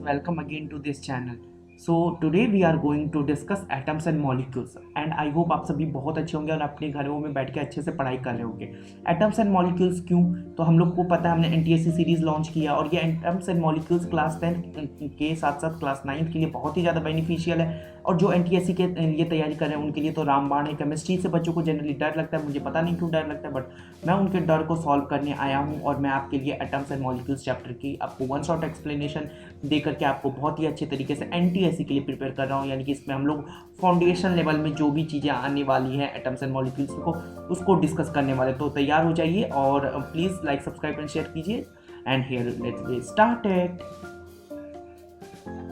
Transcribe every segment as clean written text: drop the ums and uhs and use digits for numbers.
welcome again to this channel. So today we are going to discuss atoms and molecules and I hope आप सभी बहुत अच्छे होंगे और अपने घरों में बैठ के अच्छे से पढ़ाई कर रहे होंगे। एटम्स एंड मॉलिक्यूल्स क्यों? तो हम लोग को पता है हमने एनटीएससी सीरीज लॉन्च किया और ये एटम्स एंड मॉलिक्यूल्स क्लास 10 के साथ साथ क्लास 9 के लिए बहुत ही ज़्यादा बेनिफिशियल है और जो एनटीएससी के लिए तैयारी कर रहे हैं उनके लिए तो रामबाण है। केमिस्ट्री से बच्चों को जनरली डर लगता है, मुझे पता नहीं क्यों डर लगता है, बट मैं उनके डर को सॉल्व करने आया हूँ और मैं आपके लिए एटम्स एंड मॉलिक्यूल्स चैप्टर की आपको वन शॉट एक्सप्लेनेशन दे करके आपको बहुत ही अच्छे तरीके से एनटीएससी के लिए प्रिपेयर कर रहा हूँ। यानी कि इसमें हम लोग फाउंडेशन लेवल में जो भी चीज़ें आने वाली हैं एटम्स एंड मॉलिक्यूल्स को उसको डिस्कस करने वाले, तो तैयार हो जाइए और please like subscribe and share कीजिए। And here let's get started.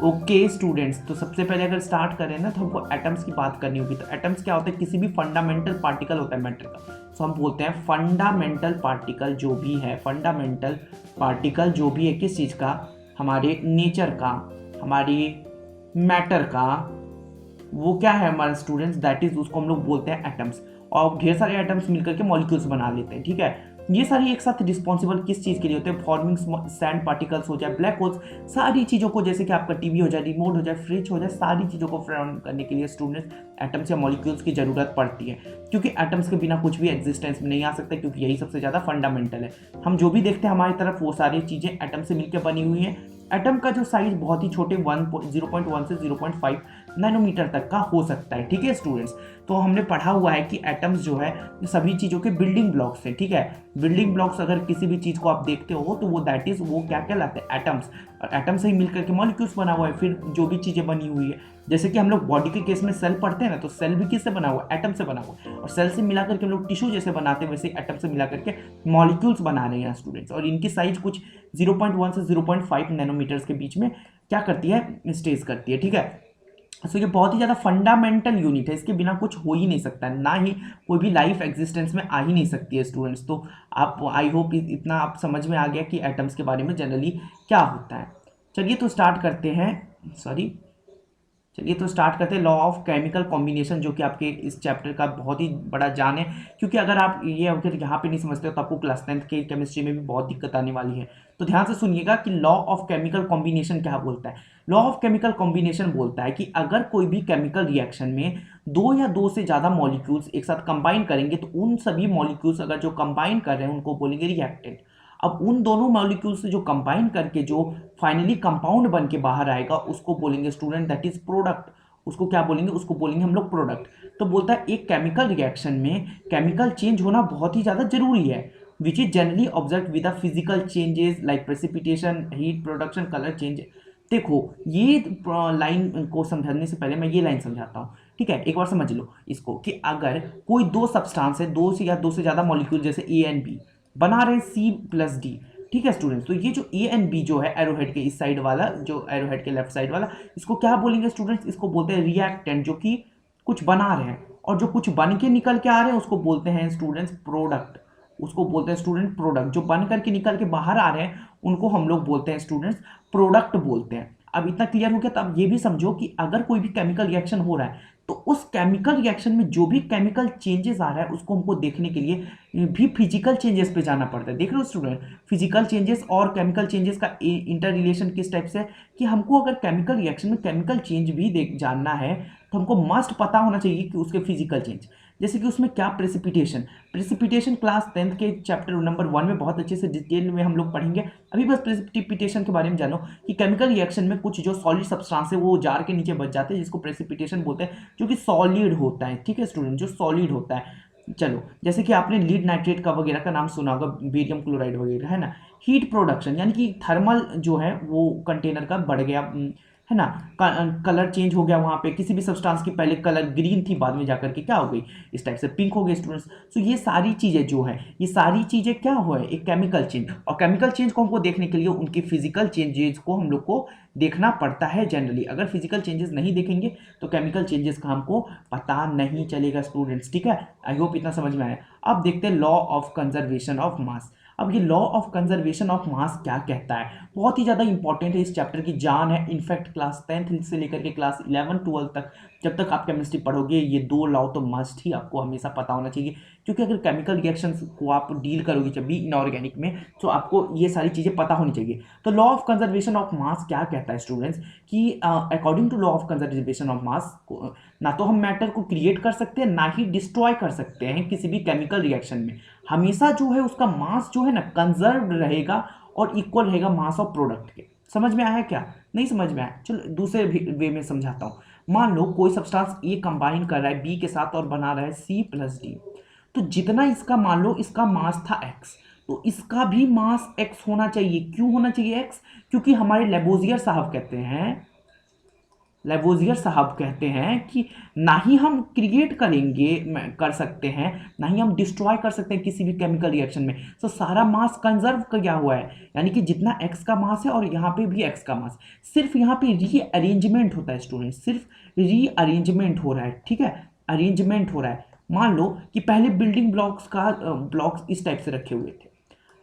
Okay students, तो सबसे पहले अगर स्टार्ट करें ना तो हमको एटम्स की बात करनी होगी। तो एटम्स क्या होता है? किसी भी फंडामेंटल पार्टिकल होता है मैटर का, तो हम बोलते हैं फंडामेंटल पार्टिकल जो भी है, फंडामेंटल पार्टिकल जो भी है किस चीज़ का, हमारे नेचर का, हमारी मैटर का, वो क्या है हमारे स्टूडेंट्स, दैट इज उसको हम लोग बोलते हैं एटम्स। और ढेर सारे एटम्स मिलकर के मॉलिक्यूल्स बना लेते हैं, ठीक है। ये सारी एक साथ रिस्पॉन्सिबल किस चीज़ के लिए होते हैं? फॉर्मिंग सैंड पार्टिकल्स हो जाए, ब्लैक होल्स, सारी चीज़ों को, जैसे कि आपका टीवी हो जाए, रिमोट हो जाए, फ्रिज हो जाए, सारी चीज़ों को फॉर्म करने के लिए स्टूडेंट्स एटम्स या मॉलिक्यूल्स की ज़रूरत पड़ती है, क्योंकि एटम्स के बिना कुछ भी एग्जिस्टेंस में नहीं आ सकता, क्योंकि यही सबसे ज़्यादा फंडामेंटल है। हम जो भी देखते हैं हमारी तरफ वो सारी चीज़ें एटम से मिलकर बनी हुई हैं। एटम का जो साइज बहुत ही छोटे 0.1 से 0.5 नैनोमीटर तक का हो सकता है, ठीक है स्टूडेंट्स। तो हमने पढ़ा हुआ है कि एटम्स जो है सभी चीज़ों के बिल्डिंग ब्लॉक्स हैं, ठीक है। बिल्डिंग ब्लॉक्स अगर किसी भी चीज़ को आप देखते हो तो वो दैट इज वो क्या कहलाते हैं? एटम्स। और एटम से ही मिलकर के मॉलिक्यूल्स बना हुआ है। फिर जो भी चीज़ें बनी हुई है, जैसे कि हम लोग बॉडी के केस में सेल पढ़ते हैं ना, तो सेल भी किससे बना हुआ है? एटम से बना हुआ है। और सेल से मिला करके हम लोग टिश्यू जैसे बनाते हैं, वैसे एटम से मिला करके मॉलिक्यूल्स बना रहे हैं स्टूडेंट्स। और इनकी साइज कुछ 0.1 से 0.5 नैनोमीटर्स के बीच में क्या करती है? स्टेज करती है, ठीक है। सो ये बहुत ही ज़्यादा फंडामेंटल यूनिट है, इसके बिना कुछ हो ही नहीं सकता है, ना ही कोई भी लाइफ एग्जिस्टेंस में आ ही नहीं सकती है स्टूडेंट्स। तो आप आई होप इतना आप समझ में आ गया कि एटम्स के बारे में जनरली क्या होता है। चलिए तो स्टार्ट करते हैं। चलिए तो स्टार्ट करते हैं लॉ ऑफ केमिकल कॉम्बिनेशन, जो कि आपके इस चैप्टर का बहुत ही बड़ा जान है, क्योंकि अगर आप ये अगर यहाँ पे नहीं समझते हो तो आपको क्लास 10th के केमिस्ट्री में भी बहुत दिक्कत आने वाली है। तो ध्यान से सुनिएगा कि लॉ ऑफ केमिकल कॉम्बिनेशन क्या बोलता है। लॉ ऑफ केमिकल कॉम्बिनेशन बोलता है कि अगर कोई भी केमिकल रिएक्शन में दो या दो से ज़्यादा मॉलिक्यूल्स एक साथ कंबाइन करेंगे तो उन सभी मॉलिक्यूल्स अगर जो कंबाइन कर रहे हैं उनको बोलेंगे रिएक्टेंट। अब उन दोनों मॉलिक्यूल से जो कंबाइन करके जो फाइनली कंपाउंड बन के बाहर आएगा उसको बोलेंगे स्टूडेंट दैट इज प्रोडक्ट। उसको क्या बोलेंगे? उसको बोलेंगे हम लोग प्रोडक्ट। तो बोलता है एक केमिकल रिएक्शन में केमिकल चेंज होना बहुत ही ज़्यादा जरूरी है, which is generally observe with physical changes like precipitation, heat production, colour change. देखो ये लाइन को समझाने से पहले मैं ये लाइन समझाता हूँ, ठीक है। एक बार समझ लो इसको कि अगर कोई दो सब्सटेंस है, दो से ज़्यादा मॉलिक्यूल जैसे ए एंड बी बना रहे C+D, ठीक है स्टूडेंट्स। तो ये जो ए एंड बी जो है एरोहेड के इस साइड वाला, जो एरोहेड के लेफ्ट साइड वाला, इसको क्या बोलेंगे स्टूडेंट्स? इसको बोलते हैं रिएक्टेंट, जो कि कुछ बना रहे हैं। और जो कुछ बन के निकल के आ रहे हैं उसको बोलते हैं स्टूडेंट्स प्रोडक्ट। उसको बोलते हैं स्टूडेंट प्रोडक्ट। जो बन करके निकल के बाहर आ रहे हैं उनको हम लोग बोलते हैं स्टूडेंट्स प्रोडक्ट बोलते हैं। अब इतना क्लियर हो गया? तो अब ये भी समझो कि अगर कोई भी केमिकल रिएक्शन हो रहा है तो उस केमिकल रिएक्शन में जो भी केमिकल चेंजेस आ रहा है उसको हमको देखने के लिए भी फिजिकल चेंजेस पे जाना पड़ता है। देख रहे हो स्टूडेंट, फिजिकल चेंजेस और केमिकल चेंजेस का इंटर रिलेशन किस टाइप से है कि हमको अगर केमिकल रिएक्शन में केमिकल चेंज भी देख जानना है तो हमको मस्ट पता होना चाहिए कि उसके फिजिकल चेंज, जैसे कि उसमें क्या प्रेसिपिटेशन क्लास 10th के चैप्टर नंबर 1 में बहुत अच्छे से डिटेल में हम लोग पढ़ेंगे। अभी बस प्रेसिपिटेशन के बारे में जानो कि केमिकल रिएक्शन में कुछ जो सॉलिड सब्सटेंस है वो जार के नीचे बच जाते हैं, जिसको प्रेसिपिटेशन बोलते हैं, जो कि सॉलिड होता है, ठीक है स्टूडेंट, जो सॉलिड होता है। चलो, जैसे कि आपने लीड नाइट्रेट का वगैरह का नाम सुना होगा, बेरियम क्लोराइड वगैरह, है ना। हीट प्रोडक्शन यानी कि थर्मल जो है वो कंटेनर का बढ़ गया, है ना। कलर चेंज हो गया वहाँ पे, किसी भी सब्सटेंस की पहले कलर ग्रीन थी, बाद में जाकर के क्या हो गई? इस टाइप से पिंक हो गई स्टूडेंट्स। सो ये सारी चीज़ें जो है, ये सारी चीज़ें क्या हुआ है? एक केमिकल चेंज। और केमिकल चेंज को हमको देखने के लिए उनकी फिजिकल चेंजेस को हम लोग को देखना पड़ता है जनरली। अगर फिजिकल चेंजेस नहीं देखेंगे तो केमिकल चेंजेस का हमको पता नहीं चलेगा स्टूडेंट्स, ठीक है। आई होप इतना समझ में आया। अब देखते हैं लॉ ऑफ कंजर्वेशन ऑफ मास। अब ये law of conservation of mass क्या कहता है? बहुत ही ज़्यादा इंपॉर्टेंट है, इस चैप्टर की जान है। इनफैक्ट क्लास 10th से लेकर के क्लास 11 12 तक जब तक आप केमिस्ट्री पढ़ोगे ये दो लॉ तो मस्ट ही आपको हमेशा पता होना चाहिए क्योंकि अगर केमिकल रिएक्शंस को आप डील करोगे जब भी इनऑर्गेनिक में, तो आपको ये सारी चीज़ें पता होनी चाहिए। तो law of conservation of mass क्या कहता है स्टूडेंट्स कि according to law of conservation of mass, ना तो हम मैटर को क्रिएट कर सकते हैं ना ही डिस्ट्रॉय कर सकते हैं किसी भी केमिकल रिएक्शन में। हमेशा जो है उसका मास जो है ना कंजर्व रहेगा और इक्वल रहेगा मास ऑफ प्रोडक्ट के। समझ में आया क्या? नहीं समझ में आया? चलो दूसरे वे में समझाता हूँ। मान लो कोई सब्सटेंस ए कंबाइन कर रहा है बी के साथ और बना रहा है सी प्लस डी। तो जितना इसका, मान लो इसका मास था एक्स, तो इसका भी मास एक्स होना चाहिए। क्यों होना चाहिए एक्स? क्योंकि हमारे लेबोजियर साहब कहते हैं, लेबोजियर साहब कहते हैं कि ना ही हम क्रिएट कर सकते हैं, ना ही हम डिस्ट्रॉय कर सकते हैं किसी भी केमिकल रिएक्शन में। तो सारा मास कंजर्व किया हुआ है, यानी कि जितना एक्स का मास है और यहाँ पे भी एक्स का मास, सिर्फ यहाँ पे रीअरेंजमेंट होता है स्टूडेंट, सिर्फ रीअरेंजमेंट हो रहा है। ठीक है, अरेंजमेंट हो रहा है। मान लो कि पहले बिल्डिंग ब्लॉक्स इस टाइप से रखे हुए थे,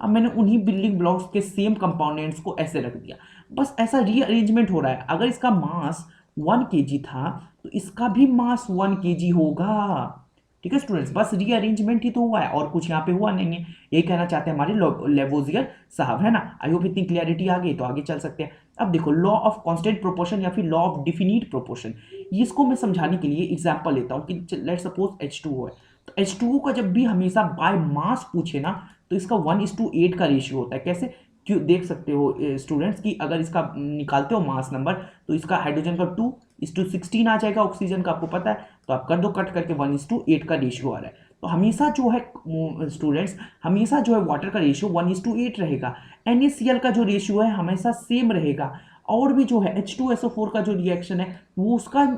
अब मैंने उन्हीं बिल्डिंग ब्लॉक्स के सेम कंपोनेंट्स को ऐसे रख दिया, बस ऐसा रीअरेंजमेंट हो रहा है। अगर इसका मास 1 kg था तो इसका भी मास 1 kg होगा। ठीक है स्टूडेंट्स, बस रीअरेंजमेंट ही तो हुआ है और कुछ यहाँ पे हुआ नहीं है। यही कहना चाहते हैं हमारे लेवोजियर साहब, है ना। आई होप इतनी क्लियरिटी आ गई, तो आगे चल सकते हैं। अब देखो लॉ ऑफ कांस्टेंट प्रोपोर्शन या फिर लॉ ऑफ डिफिनिट प्रोपोर्शन, इसको मैं समझाने के लिए एग्जांपल लेता हूँ कि लेट्स सपोज H2O है। तो H2O का जब भी हमेशा बाय मास पूछे ना, तो इसका 1:8 का रेशियो होता है। कैसे? क्यों देख सकते हो स्टूडेंट्स कि अगर इसका निकालते हो मास नंबर, तो इसका हाइड्रोजन का 2:16 आ जाएगा, ऑक्सीजन का आपको पता है, तो आप कर दो कट करके 1:8 का रेशियो आ रहा है। तो हमेशा जो है स्टूडेंट्स, हमेशा जो है वाटर का रेशियो 1:8 रहेगा। NaCl का जो रेशियो है हमेशा सेम रहेगा। और भी जो है H2SO4 का जो रिएक्शन है वो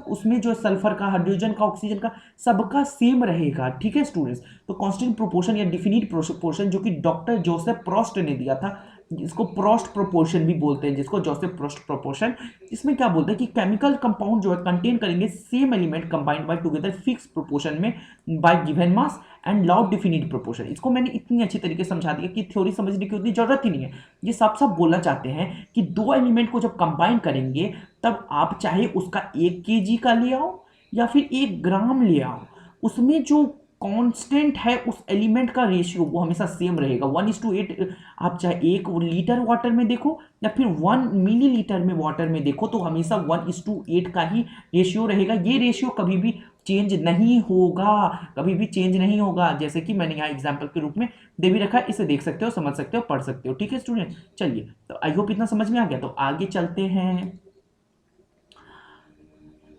उसमें जो सल्फर का, हाइड्रोजन का, ऑक्सीजन का, सबका सेम रहेगा। ठीक है स्टूडेंट्स, तो कांस्टेंट प्रोपोर्शन या डिफिनिट प्रोपोर्शन जो कि डॉक्टर जोसेफ प्रोस्ट ने दिया था, इसको प्रोस्ट प्रोपोर्शन भी बोलते हैं, जिसको जोसेफ प्रोस्ट प्रोपोर्शन, इसमें क्या बोलते हैं कि केमिकल कंपाउंड जो है कंटेन करेंगे same element combined by together fix proportion में by given mass and law of definite proportion. इसको मैंने इतनी अच्छी तरीके से समझा दिया कि थ्योरी समझने की उतनी जरूरत ही नहीं है। ये सब बोलना चाहते हैं कि दो एलिमेंट को जब कंबाइन करेंगे तब आप चाहे उसका 1 kg का ले आओ या फिर 1 ग्राम ले आओ, उसमें जो कांस्टेंट है उस एलिमेंट का रेशियो वो हमेशा सेम रहेगा 1:8। आप चाहे 1 लीटर वाटर में देखो या फिर 1 मिलीलीटर में वाटर में देखो, तो हमेशा 1:8 का ही रेशियो रहेगा। ये रेशियो कभी भी चेंज नहीं होगा, कभी भी चेंज नहीं होगा। जैसे कि मैंने यहाँ एग्जाम्पल के रूप में दे भी रखा है, इसे देख सकते हो, समझ सकते हो, पढ़ सकते हो। ठीक है स्टूडेंट, चलिए, तो आई होप इतना समझ में आ गया। तो आगे चलते हैं।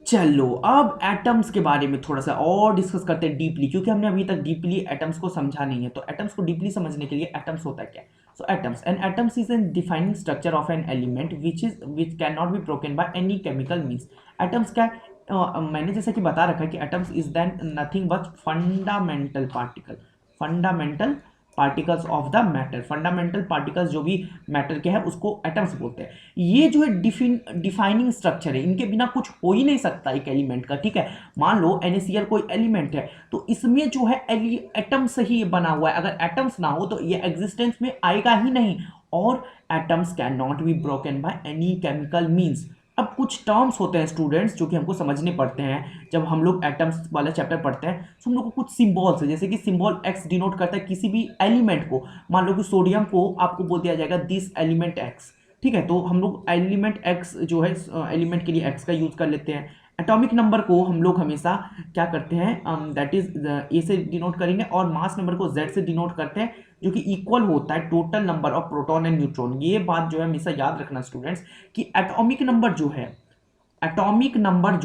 चलो अब एटम्स के बारे में थोड़ा सा और डिस्कस करते हैं डीपली, क्योंकि हमने अभी तक डीपली एटम्स को समझा नहीं है। तो एटम्स को डीपली समझने के लिए एटम्स होता है क्या? So atoms is an defining structure of an element which can not be broken by any chemical means. Atoms क्या है? मैंने जैसे कि बता रखा है कि atoms is then nothing but fundamental particles of the matter. Fundamental particles जो भी मैटर के हैं उसको एटम्स बोलते हैं। ये जो है डिफाइनिंग स्ट्रक्चर है, इनके बिना कुछ हो ही नहीं सकता एक एलिमेंट का। ठीक है, मान लो NaCl कोई एलिमेंट है, तो इसमें जो है एटम से ही बना हुआ है। अगर एटम्स ना हो तो ये एग्जिस्टेंस में आएगा ही नहीं। और atoms can not be broken by any chemical means. अब कुछ टर्म्स होते हैं स्टूडेंट्स जो कि हमको समझने पड़ते हैं जब हम लोग एटम्स वाला चैप्टर पढ़ते हैं। तो हम लोग को कुछ सिंबल्स है, जैसे कि सिंबल X डिनोट करता है किसी भी एलिमेंट को। मान लो कि सोडियम को आपको बोल दिया जाएगा दिस एलिमेंट X। ठीक है, तो हम लोग एलिमेंट X जो है एलिमेंट के लिए X का यूज कर लेते हैं। एटॉमिक नंबर को हम लोग हमेशा क्या करते हैं, दैट इज ए से डिनोट करेंगे, और मास नंबर को Z से डिनोट करते हैं, जो कि इक्वल होता है total number of proton and neutron. ये बात जो है हमेशा याद रखना स्टूडेंट्स कि एटॉमिक नंबर जो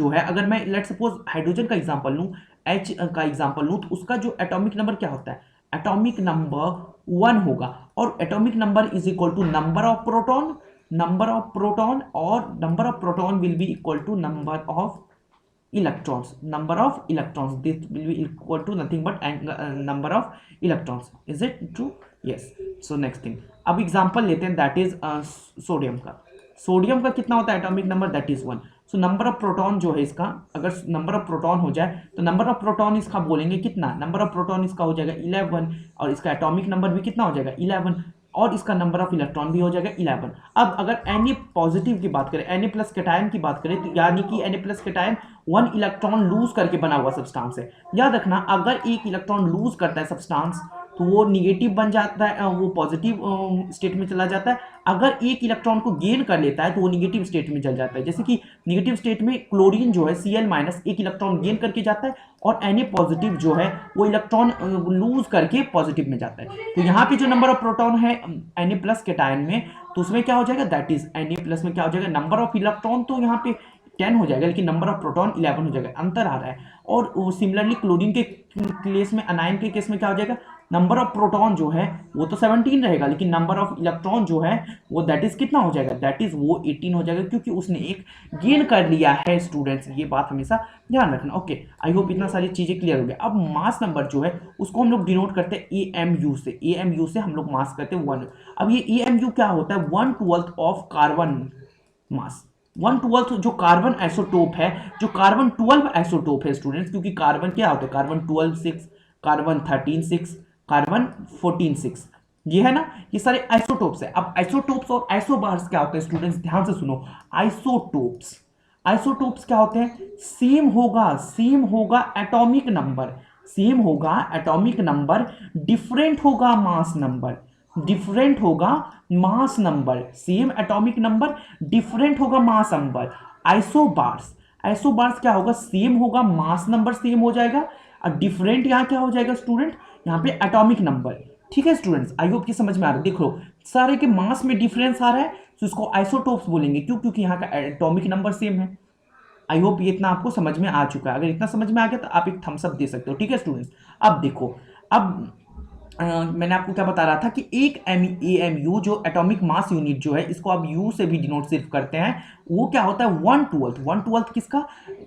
है, अगर मैं लेट सपोज हाइड्रोजन का एग्जांपल लूं, H का एग्जांपल लूं, तो उसका जो एटॉमिक नंबर क्या होता है? एटॉमिक नंबर 1 होगा। और atomic number is equal to number of proton, और number of proton will be equal to number of electrons. Number of electrons, this will be equal to nothing but number of electrons. Is it true? Yes. So next thing, अब example लेते हैं, that is sodium का कितना होता है atomic number? That is 1। So number of proton जो है इसका, अगर नंबर ऑफ प्रोटॉन हो जाए तो नंबर ऑफ प्रोटॉन इसका बोलेंगे कितना? नंबर ऑफ प्रोटॉन इसका हो जाएगा 11, और इसका एटॉमिक नंबर भी कितना हो जाएगा? 11। और इसका नंबर ऑफ इलेक्ट्रॉन भी हो जाएगा 11। अब अगर Na पॉजिटिव की बात करें, Na प्लस कैटायन की बात करें, तो यानी कि Na plus cation 1 electron lose करके बना हुआ सब्सटेंस है। याद रखना, अगर एक इलेक्ट्रॉन लूज करता है सब्सटेंस तो वो निगेटिव बन जाता है, वो पॉजिटिव स्टेट में चला जाता है। अगर एक इलेक्ट्रॉन को गेन कर लेता है तो वो निगेटिव स्टेट में चल जाता है। जैसे कि निगेटिव स्टेट में क्लोरीन जो है Cl माइनस एक इलेक्ट्रॉन गेन करके जाता है, और Na पॉजिटिव जो है वो इलेक्ट्रॉन लूज करके पॉजिटिव में जाता है। तो यहाँ पे जो नंबर ऑफ प्रोटॉन है Na प्लस कैटायन में, तो उसमें क्या हो जाएगा, दैट इज Na प्लस में क्या हो जाएगा, नंबर ऑफ इलेक्ट्रॉन तो यहाँ पे 10 हो जाएगा, लेकिन नंबर ऑफ प्रोटॉन 11 हो जाएगा, अंतर आ रहा है। और सिमिलरली क्लोरीन के केस में, अनायन के केस में क्या हो जाएगा, नंबर ऑफ प्रोटॉन जो है वो तो 17 रहेगा, लेकिन नंबर ऑफ इलेक्ट्रॉन जो है वो दैट इज कितना हो जाएगा, दैट इज वो 18 हो जाएगा, क्योंकि उसने एक गेन कर लिया है स्टूडेंट्स। ये बात हमेशा ध्यान रखना। ओके, आई होप इतना सारी चीजें क्लियर हो गई। अब मास नंबर जो है उसको हम लोग डिनोट करते हैं AMU से। AMU से हम लोग मास करते हैं 1। अब ये AMU क्या होता है, 1/12 ऑफ कार्बन मास। 1/12 जो कार्बन आइसोटोप है, जो कार्बन 12 आइसोटोप है स्टूडेंट्स, क्योंकि कार्बन क्या होता है, कार्बन 12 6, कार्बन 13 6, कार्बन 14 6, ये है ना, ये सारे आइसोटोप्स है। अब आइसोटोप्स और आइसोबार्स क्या होते हैं स्टूडेंट्स, ध्यान से सुनो। आइसोटोप्स, आइसोटोप्स क्या होते हैं, सेम होगा एटॉमिक नंबर, सेम होगा एटॉमिक नंबर, डिफरेंट होगा मास नंबर, डिफरेंट होगा mass number, same atomic number, different होगा मास नंबर। आइसोबार्स, आइसोबार्स क्या होगा, सेम होगा, मास नंबर सेम हो जाएगा, और डिफरेंट यहां क्या हो जाएगा स्टूडेंट, यहां पे एटॉमिक नंबर। ठीक है स्टूडेंट्स, आई होप की समझ में आ रहा है। देख लो, सारे के मास में डिफरेंस आ रहा है तो इसको आइसोटोप्स बोलेंगे। क्यों, क्योंकि यहाँ का एटॉमिक नंबर सेम है। आई होप ये इतना आपको समझ में आ चुका है। अगर इतना समझ में आ गया तो आप एक थम्स अप दे सकते हो। ठीक है स्टूडेंट्स, अब देखो, अब मैंने आपको क्या बता रहा था कि एक AMU जो एटॉमिक मास यूनिट जो है, इसको आप U से भी डिनोट सिर्फ करते हैं, वो क्या होता है 1/12। 1/12 किसका,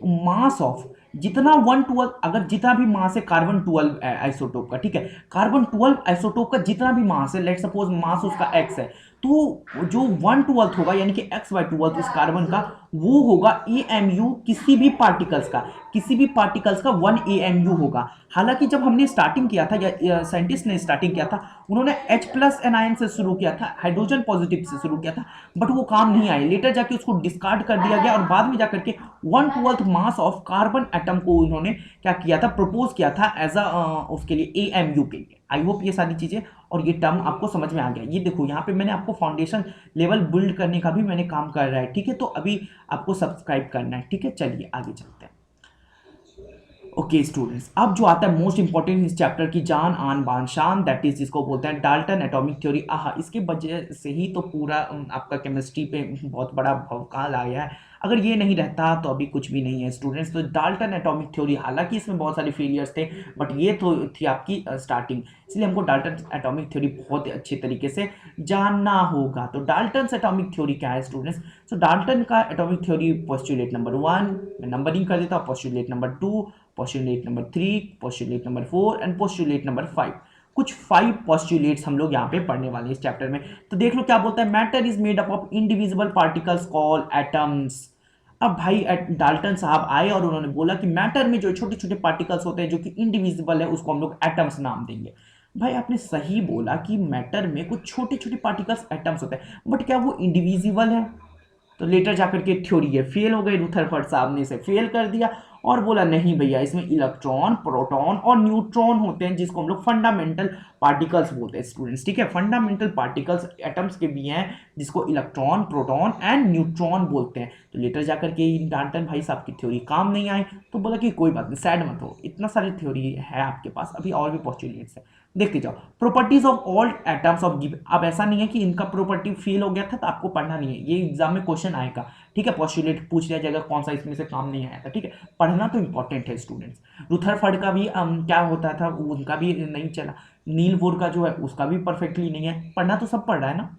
मास ऑफ, जितना 1/12, अगर जितना भी मास है कार्बन 12 आइसोटोप का, ठीक है, कार्बन 12 आइसोटोप का जितना भी मास है, लेट सपोज मास उसका x है, तो जो 1/12 होगा यानी कि x/12 इस कार्बन का, वो होगा AMU किसी भी पार्टिकल्स का, किसी भी पार्टिकल्स का 1 AMU होगा। हालांकि जब हमने स्टार्टिंग किया था, या साइंटिस्ट ने स्टार्टिंग किया था, उन्होंने H+ एनायन से शुरू किया था, हाइड्रोजन पॉजिटिव से शुरू किया था, बट वो काम नहीं आई। लेटर जाके उसको डिस्कार्ड कर दिया गया, और बाद में जाकर के 1/12 मास ऑफ कार्बन एटम को उन्होंने क्या किया था, प्रपोज किया था एज अ उसके लिए, AMU के लिए। आई होप ये सारी चीजें और ये टर्म आपको समझ में आ गया। ये देखो, यहाँ पे मैंने आपको फाउंडेशन लेवल बिल्ड करने का भी मैंने काम कर रहा है। ठीक है, तो अभी आपको सब्सक्राइब करना है। ठीक है, चलिए आगे चलते हैं। ओके स्टूडेंट्स, अब जो आता है मोस्ट इंपॉर्टेंट इस चैप्टर की जान आन बान शान, दैट इज जिसको बोलते हैं डाल्टन एटॉमिक थ्योरी। आहा, इसके वजह से ही तो पूरा आपका केमिस्ट्री पे बहुत बड़ा भवकाल आया है। अगर ये नहीं रहता तो अभी कुछ भी नहीं है स्टूडेंट्स। तो डाल्टन एटॉमिक थ्योरी, हालांकि इसमें बहुत सारे फेलियर्स थे, बट ये तो थी आपकी स्टार्टिंग, इसलिए हमको डाल्टन एटॉमिक थ्योरी बहुत अच्छे तरीके से जानना होगा। तो डाल्टन एटॉमिक थ्योरी क्या है स्टूडेंट्स, तो डाल्टन का एटॉमिक थ्योरी पोस्टुलेट नंबर 1, मैं नंबरिंग कर देता हूँ, postulate number 2, postulate number 3, postulate number 4 and postulate number 5। कुछ 5 पोस्टुलेट्स हम लोग यहाँ पे पढ़ने वाले हैं इस चैप्टर में। तो देख लो क्या बोलता है, matter is made up of individual particles called atoms. अब भाई डाल्टन साहब आए और उन्होंने बोला कि मैटर में जो छोटे छोटे पार्टिकल्स होते हैं जो कि इंडिविजिबल है, उसको हम लोग एटम्स नाम देंगे। भाई आपने सही बोला कि मैटर में कुछ छोटे छोटे पार्टिकल्स एटम्स होते हैं, बट क्या वो इंडिविजिबल है? तो लेटर जाकर के थ्योरी है फेल हो गई, रुथरफर्ड साहब ने इसे फेल कर दिया और बोला नहीं भैया, इसमें इलेक्ट्रॉन, प्रोटॉन और न्यूट्रॉन होते हैं, जिसको हम लोग फंडामेंटल पार्टिकल्स बोलते हैं स्टूडेंट्स। ठीक है, फंडामेंटल पार्टिकल्स एटम्स के भी हैं, जिसको इलेक्ट्रॉन, प्रोटॉन एंड न्यूट्रॉन बोलते हैं। तो लेटर जाकर के डाल्टन भाई साहब की थ्योरी काम नहीं आई, तो बोला कि कोई बात नहीं, सैड मत हो, इतना सारी थ्योरी है आपके पास, अभी और भी पॉस्टुलेट्स है, देखते जाओ। Properties of all atoms of given. अब ऐसा नहीं है कि इनका प्रॉपर्टी फेल हो गया था तो आपको पढ़ना नहीं है, ये एग्जाम में क्वेश्चन आएगा। ठीक है, पोस्टुलेट पूछ लिया जाएगा कौन सा इसमें से काम नहीं आया था। ठीक है, पढ़ना तो इंपॉर्टेंट है स्टूडेंट्स। रुथरफर्ड का भी क्या होता था, उनका भी नहीं चला। नील बोर का जो है उसका भी परफेक्टली नहीं है, पढ़ना तो सब पढ़ रहा है ना,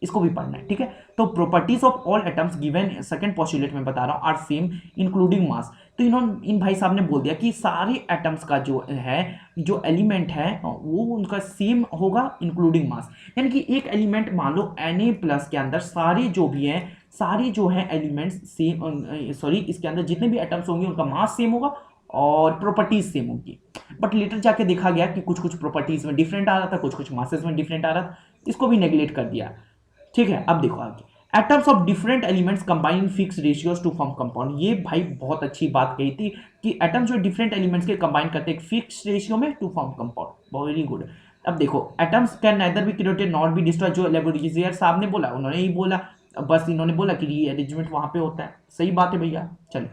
इसको भी पढ़ना है। ठीक है, तो properties of all atoms given second postulate में बता रहा हूं, आर सेम इंक्लूडिंग मास। तो इन्होंने, इन भाई साहब ने बोल दिया कि सारे एटम्स का जो है, जो एलिमेंट है वो उनका सेम होगा इंक्लूडिंग मास। यानी कि एक एलिमेंट मान लो Na+ के अंदर सारे जो भी हैं, सारे जो हैं एलिमेंट्स सेम, सॉरी इसके अंदर जितने भी एटम्स होंगे उनका मास सेम होगा और प्रॉपर्टीज सेम होगी। बट लेटर जाके देखा गया कि कुछ कुछ प्रॉपर्टीज में डिफरेंट आ रहा था, कुछ कुछ मासेस में डिफरेंट आ रहा था। इसको भी नेग्लेक्ट कर दिया। ठीक है, अब देखो आगे, atoms of different elements combine fix ratios to form compound. ये भाई बहुत अच्छी बात कही थी कि एटम्स जो डिफरेंट एलिमेंट्स के कंबाइन करते हैं फिक्स रेशियो में to form compound, very good. अब देखो, atoms can neither be created not be destroy, जो लेबोरेटरी साहब ने बोला उन्होंने ही बोला, बस इन्होंने बोला कि रीअरेंजमेंट वहां पे होता है, सही बात है भैया। चलो,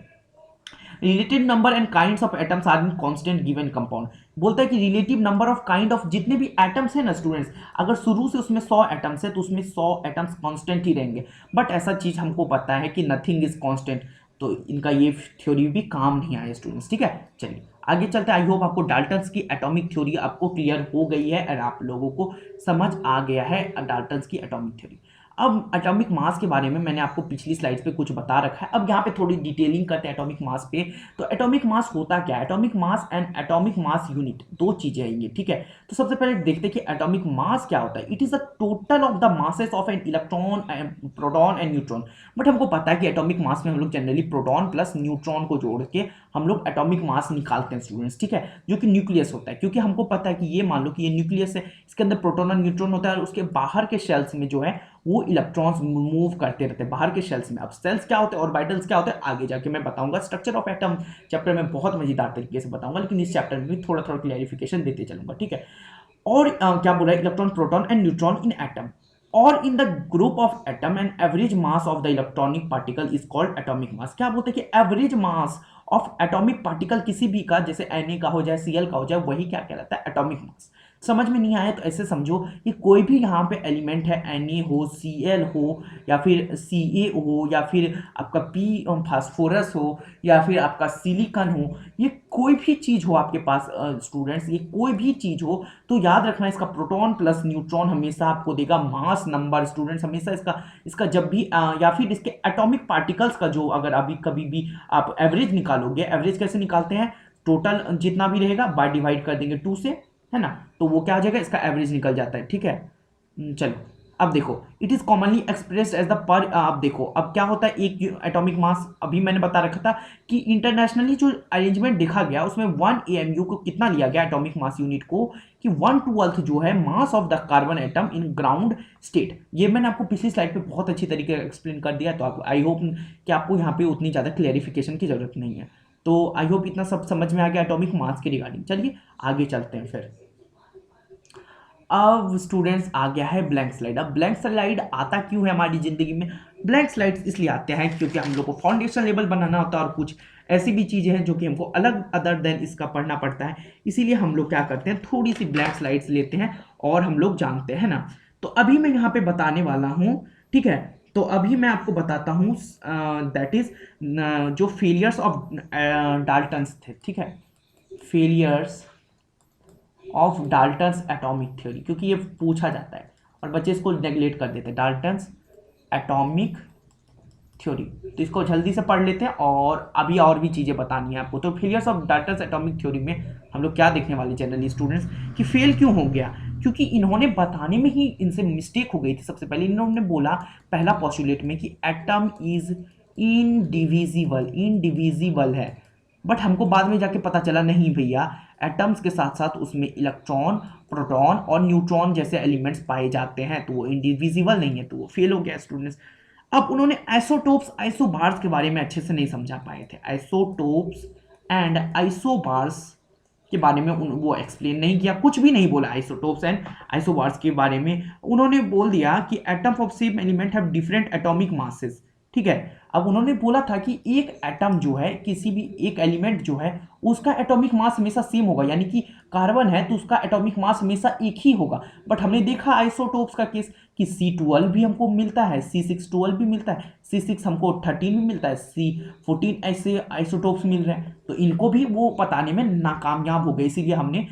relative number and kinds of atoms are in constant given compound. बोलता है कि relative number of kind of जितने भी एटम्स हैं ना स्टूडेंट्स, अगर शुरू से उसमें 100 एटम्स है तो उसमें 100 एटम्स कांस्टेंट ही रहेंगे। बट ऐसा चीज हमको पता है कि नथिंग इज कांस्टेंट, तो इनका ये थ्योरी भी काम नहीं आया स्टूडेंट्स। ठीक है, चलिए आगे चलते हैं। आई होप आपको डाल्टन्स की एटॉमिक थ्योरी आपको क्लियर हो गई है और आप लोगों को समझ आ गया है डाल्टन्स की एटॉमिक थ्योरी। अब एटॉमिक मास के बारे में मैंने आपको पिछली स्लाइड्स पे कुछ बता रखा है, अब यहाँ पे थोड़ी डिटेलिंग करते हैं एटॉमिक मास पे। तो एटॉमिक मास होता क्या है? Atomic mass and atomic mass unit दो चीजें हैं ये, ठीक है। तो सबसे पहले देखते हैं कि एटॉमिक मास क्या होता है। It is the total of the masses of an electron, proton and neutron. But हमको पता है कि एटॉमिक मास में हम लोग जनरली प्रोटॉन प्लस न्यूट्रॉन को जोड़ के हम लोग एटॉमिक मास निकालते हैं स्टूडेंट्स, ठीक है, जो कि न्यूक्लियस होता है। क्योंकि हमको पता है कि ये मान लो कि ये न्यूक्लियस है, इसके अंदर प्रोटॉन और न्यूट्रॉन होता है और उसके बाहर के शेल्स में जो है वो इलेक्ट्रॉन्स मूव करते रहते हैं बाहर के शेल्स में। अब सेल्स क्या होते हैं, ऑर्बिटल्स क्या होते हैं, आगे जाके मैं बताऊंगा। स्ट्रक्चर ऑफ एटम चैप्टर में बहुत मजेदार तरीके से बताऊंगा, लेकिन इस चैप्टर में भी थोड़ा थोड़ा क्लैरिफिकेशन देते चलूंगा, ठीक है। और क्या बोल रहा है, electron, proton and neutron in atom और in the group of atom and average mass of the electronic particle is called atomic mass. क्या बोलते हैं कि average mass of atomic particle किसी भी का, जैसे Na का हो जाए, Cl का हो जाए, वही क्या कहलाता है, एटॉमिक मास। समझ में नहीं आया तो ऐसे समझो कि कोई भी यहाँ पे एलिमेंट है, Na हो, Cl हो, या फिर Ca हो, या फिर आपका P फास्फोरस हो, या फिर आपका सिलिकॉन हो, ये कोई भी चीज हो आपके पास स्टूडेंट्स, ये कोई भी चीज हो, तो याद रखना इसका प्रोटॉन प्लस न्यूट्रॉन हमेशा आपको देगा मास नंबर स्टूडेंट्स, हमेशा इसका जब भी या फिर इसके एटॉमिक पार्टिकल्स का जो, अगर अभी कभी भी आप एवरेज निकालोगे, एवरेज कैसे निकालते हैं, टोटल जितना भी रहेगा बाय डिवाइड कर देंगे 2 से, है ना, तो वो क्या आ जाएगा, इसका एवरेज निकल जाता है, ठीक है। चलो अब देखो, it is commonly expressed as the per, अब देखो अब क्या होता है, एक एटॉमिक मास, अभी मैंने बता रखा था कि इंटरनेशनली जो अरेंजमेंट देखा गया उसमें 1 AMU को कितना लिया गया एटॉमिक मास यूनिट को, कि 1/12 जो है मास of the carbon atom in ground state. ये मैंने आपको पिछली स्लाइड पे बहुत अच्छी तरीके से एक्सप्लेन कर दिया, तो आप आई होप कि आपको यहाँ पे उतनी ज़्यादा क्लैरिफिकेशन की जरूरत नहीं है। तो आई होप इतना सब समझ में आ गया एटॉमिक मास के रिगार्डिंग। चलिए आगे चलते हैं फिर। अब स्टूडेंट्स आ गया है ब्लैंक स्लाइड। अब ब्लैंक स्लाइड आता क्यों है हमारी जिंदगी में? ब्लैंक स्लाइड्स इसलिए आते हैं क्योंकि हम लोग को फाउंडेशन लेवल बनाना होता है और कुछ ऐसी भी चीजें हैं जो कि हमको अलग अदर देन इसका पढ़ना पड़ता है। इसीलिए हम लोग क्या करते हैं, थोड़ी सी ब्लैंक स्लाइड्स लेते हैं और हम लोग जानते हैं ना। तो अभी मैं यहाँ पे बताने वाला हूँ, ठीक है। तो अभी मैं आपको बताता हूँ दैट इज जो फेलियर्स ऑफ डाल्टन्स थे, ठीक है, failures of Dalton's atomic theory, क्योंकि ये पूछा जाता है और बच्चे इसको नेग्लेक्ट कर देते हैं, डाल्टन्स एटॉमिक थ्योरी। तो इसको जल्दी से पढ़ लेते हैं और अभी और भी चीज़ें बतानी है आपको। तो failures of Dalton's atomic theory में हम लोग क्या देखने वाले जनरली स्टूडेंट्स, कि फेल क्यों हो गया, क्योंकि इन्होंने बताने में ही इनसे मिस्टेक हो गई थी। सबसे पहले इन्होंने बोला पहला पॉस्टुलेट में कि एटम इज इनडिविजिबल है, बट हमको बाद में जाके पता चला नहीं भैया, एटम्स के साथ साथ उसमें इलेक्ट्रॉन, प्रोटॉन और न्यूट्रॉन जैसे एलिमेंट्स पाए जाते हैं, तो वो इंडिविजिबल नहीं है, तो वो फेल हो गया स्टूडेंट्स। अब उन्होंने आइसोटोप्स, आइसोबार्स के बारे में अच्छे से नहीं समझा पाए थे। आइसोटोप्स एंड आइसोबार्स के बारे में वो एक्सप्लेन नहीं किया, कुछ भी नहीं बोला आइसोटोप्स एंड आइसोबार्स के बारे में। उन्होंने बोल दिया कि atom of same element have different atomic masses, ठीक है। अब उन्होंने बोला था कि एक एटम जो है, किसी भी एक एलिमेंट जो है, उसका एटॉमिक मास हमेशा सेम होगा, यानी कि कार्बन है तो उसका एटॉमिक मास हमेशा एक ही होगा। बट हमने देखा आइसोटोप्स का केस कि C12 भी हमको मिलता है, C612 भी मिलता है, C6 हमको 13 भी मिलता है, C14, ऐसे आइसोटोप्स मिल रहे हैं। तो इनको भी वो बताने में नाकामयाब हो गए, इसीलिए हमने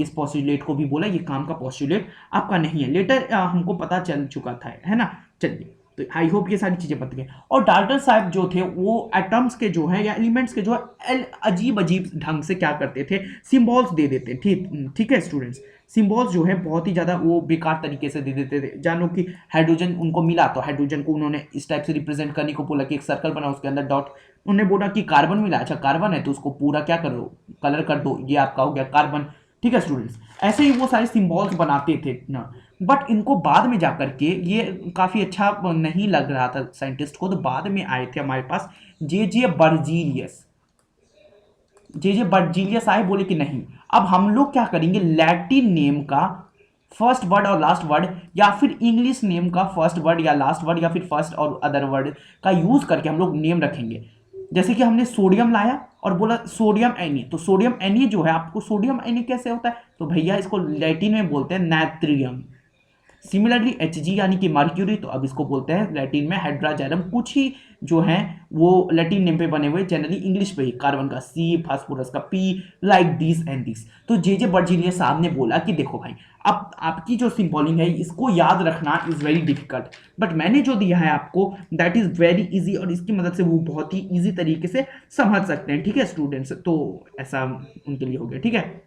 इस पॉस्टुलेट को भी बोला ये काम का पॉस्टुलेट आपका नहीं है। लेटर हमको पता चल चुका था, है ना। चलिए, तो आई होप ये सारी चीजें बता गई। और डाल्टन साहब जो थे वो एटम्स के जो है या एलिमेंट्स के जो है अजीब अजीब ढंग से क्या करते थे, सिंबल्स दे देते, ठीक है स्टूडेंट्स। सिंबल्स जो है बहुत ही ज़्यादा वो बेकार तरीके से दे देते थे। जानो कि हाइड्रोजन उनको मिला तो हाइड्रोजन को उन्होंने इस टाइप से रिप्रेजेंट करने को बोला कि एक सर्कल बना, उसके अंदर डॉट। उन्होंने बोला कि कार्बन मिला, अच्छा कार्बन है तो उसको पूरा क्या करो, कलर कर दो, ये आपका हो गया कार्बन, ठीक है स्टूडेंट्स। ऐसे ही वो सारे सिंबल्स बनाते थे ना। बट इनको बाद में जाकर के ये काफ़ी अच्छा नहीं लग रहा था साइंटिस्ट को, तो बाद में आए थे हमारे पास जे बर्जीलियस। जे बर्जीलियस आए, बोले कि नहीं अब हम लोग क्या करेंगे, लैटिन नेम का फर्स्ट वर्ड और लास्ट वर्ड, या फिर इंग्लिश नेम का फर्स्ट वर्ड या लास्ट वर्ड, या फिर फर्स्ट और अदर वर्ड का यूज करके हम लोग नेम रखेंगे। जैसे कि हमने सोडियम लाया और बोला सोडियम एनी, तो सोडियम एनी जो है, आपको सोडियम एनी कैसे होता है, तो भैया इसको लैटिन में बोलते हैं नाइट्रियम। सिमिलरली Hg यानी कि मर्क्यूरी, तो अब इसको बोलते हैं लैटिन में हाइड्राजाइरम। कुछ ही जो हैं वो लैटिन नेम पे बने हुए, जनरली इंग्लिश पे ही, कार्बन का C, फास्फोरस का P, like this and this. तो जे बर्जीलियस साहब ने बोला कि देखो भाई, अब आपकी जो सिंबॉलिंग है इसको याद रखना इज वेरी डिफिकल्ट, बट मैंने जो दिया है आपको दैट इज वेरी इजी, और इसकी मदद से वो बहुत ही इजी तरीके से समझ सकते हैं। ठीक है स्टूडेंट्स, तो ऐसा उनके लिए हो गया। ठीक है,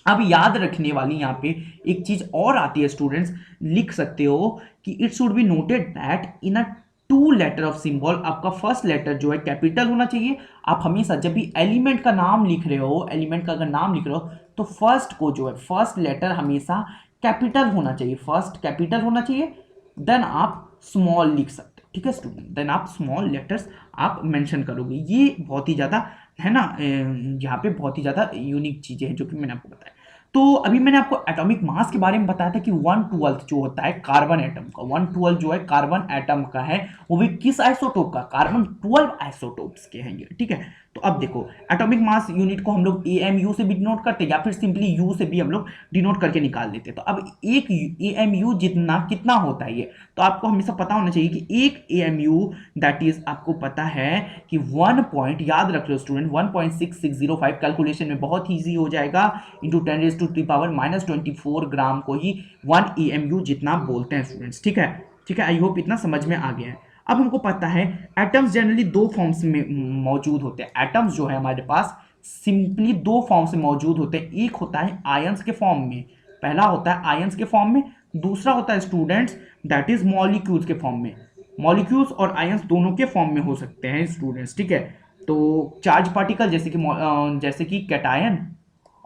अब याद रखने वाली यहाँ पे एक चीज और आती है स्टूडेंट्स, लिख सकते हो कि it should be noted that in a two letter of symbol, आपका फर्स्ट लेटर जो है कैपिटल होना चाहिए। आप हमेशा जब भी एलिमेंट का नाम लिख रहे हो, एलिमेंट का अगर नाम लिख रहे हो, तो फर्स्ट को जो है फर्स्ट लेटर हमेशा कैपिटल होना चाहिए, फर्स्ट कैपिटल होना चाहिए, देन आप स्मॉल लिख सकते हो। ठीक है स्टूडेंट, देन आप स्मॉल लेटर्स आप मेंशन करोगे। ये बहुत ही ज़्यादा है ना, यहाँ पे बहुत ही ज़्यादा यूनिक चीज़ें हैं जो कि मैंने आपको बताया। तो अभी मैंने आपको एटॉमिक मास के बारे में बताया था कि 1/12 जो होता है कार्बन एटम का, 1/12 जो है कार्बन एटम का है, वो भी किस आइसोटोप का, कार्बन 12 आइसोटोप्स के हैं ये। ठीक है, तो अब देखो एटॉमिक मास यूनिट को हम लोग AMU से भी डिनोट करते हैं, या फिर सिंपली यू से भी हम लोग डिनोट करके निकाल देते हैं। तो अब एक AMU जितना कितना होता है ये, तो आपको हमेशा पता होना चाहिए कि एक AMU दैट इज, आपको पता है कि 1 पॉइंट, याद रख लो स्टूडेंट, 1.6605 कैलकुलेशन में बहुत ईजी हो जाएगा, इंटू 10⁻⁻24 ग्राम को ही 1 AMU जितना बोलते हैं स्टूडेंट्स। ठीक है, ठीक है, आई होप इतना समझ में आ गया है। अब हमको पता है एटम्स जनरली दो फॉर्म्स में मौजूद होते हैं। एटम्स जो है हमारे पास सिंपली दो फॉर्म से मौजूद होते हैं, एक होता है आयंस के फॉर्म में, पहला होता है आयंस के फॉर्म में, दूसरा होता है स्टूडेंट्स दैट इज मॉलिक्यूल्स के फॉर्म में। मॉलिक्यूल्स और आयंस दोनों के फॉर्म में हो सकते हैं स्टूडेंट्स। ठीक है, तो चार्ज पार्टिकल जैसे कि कैटायन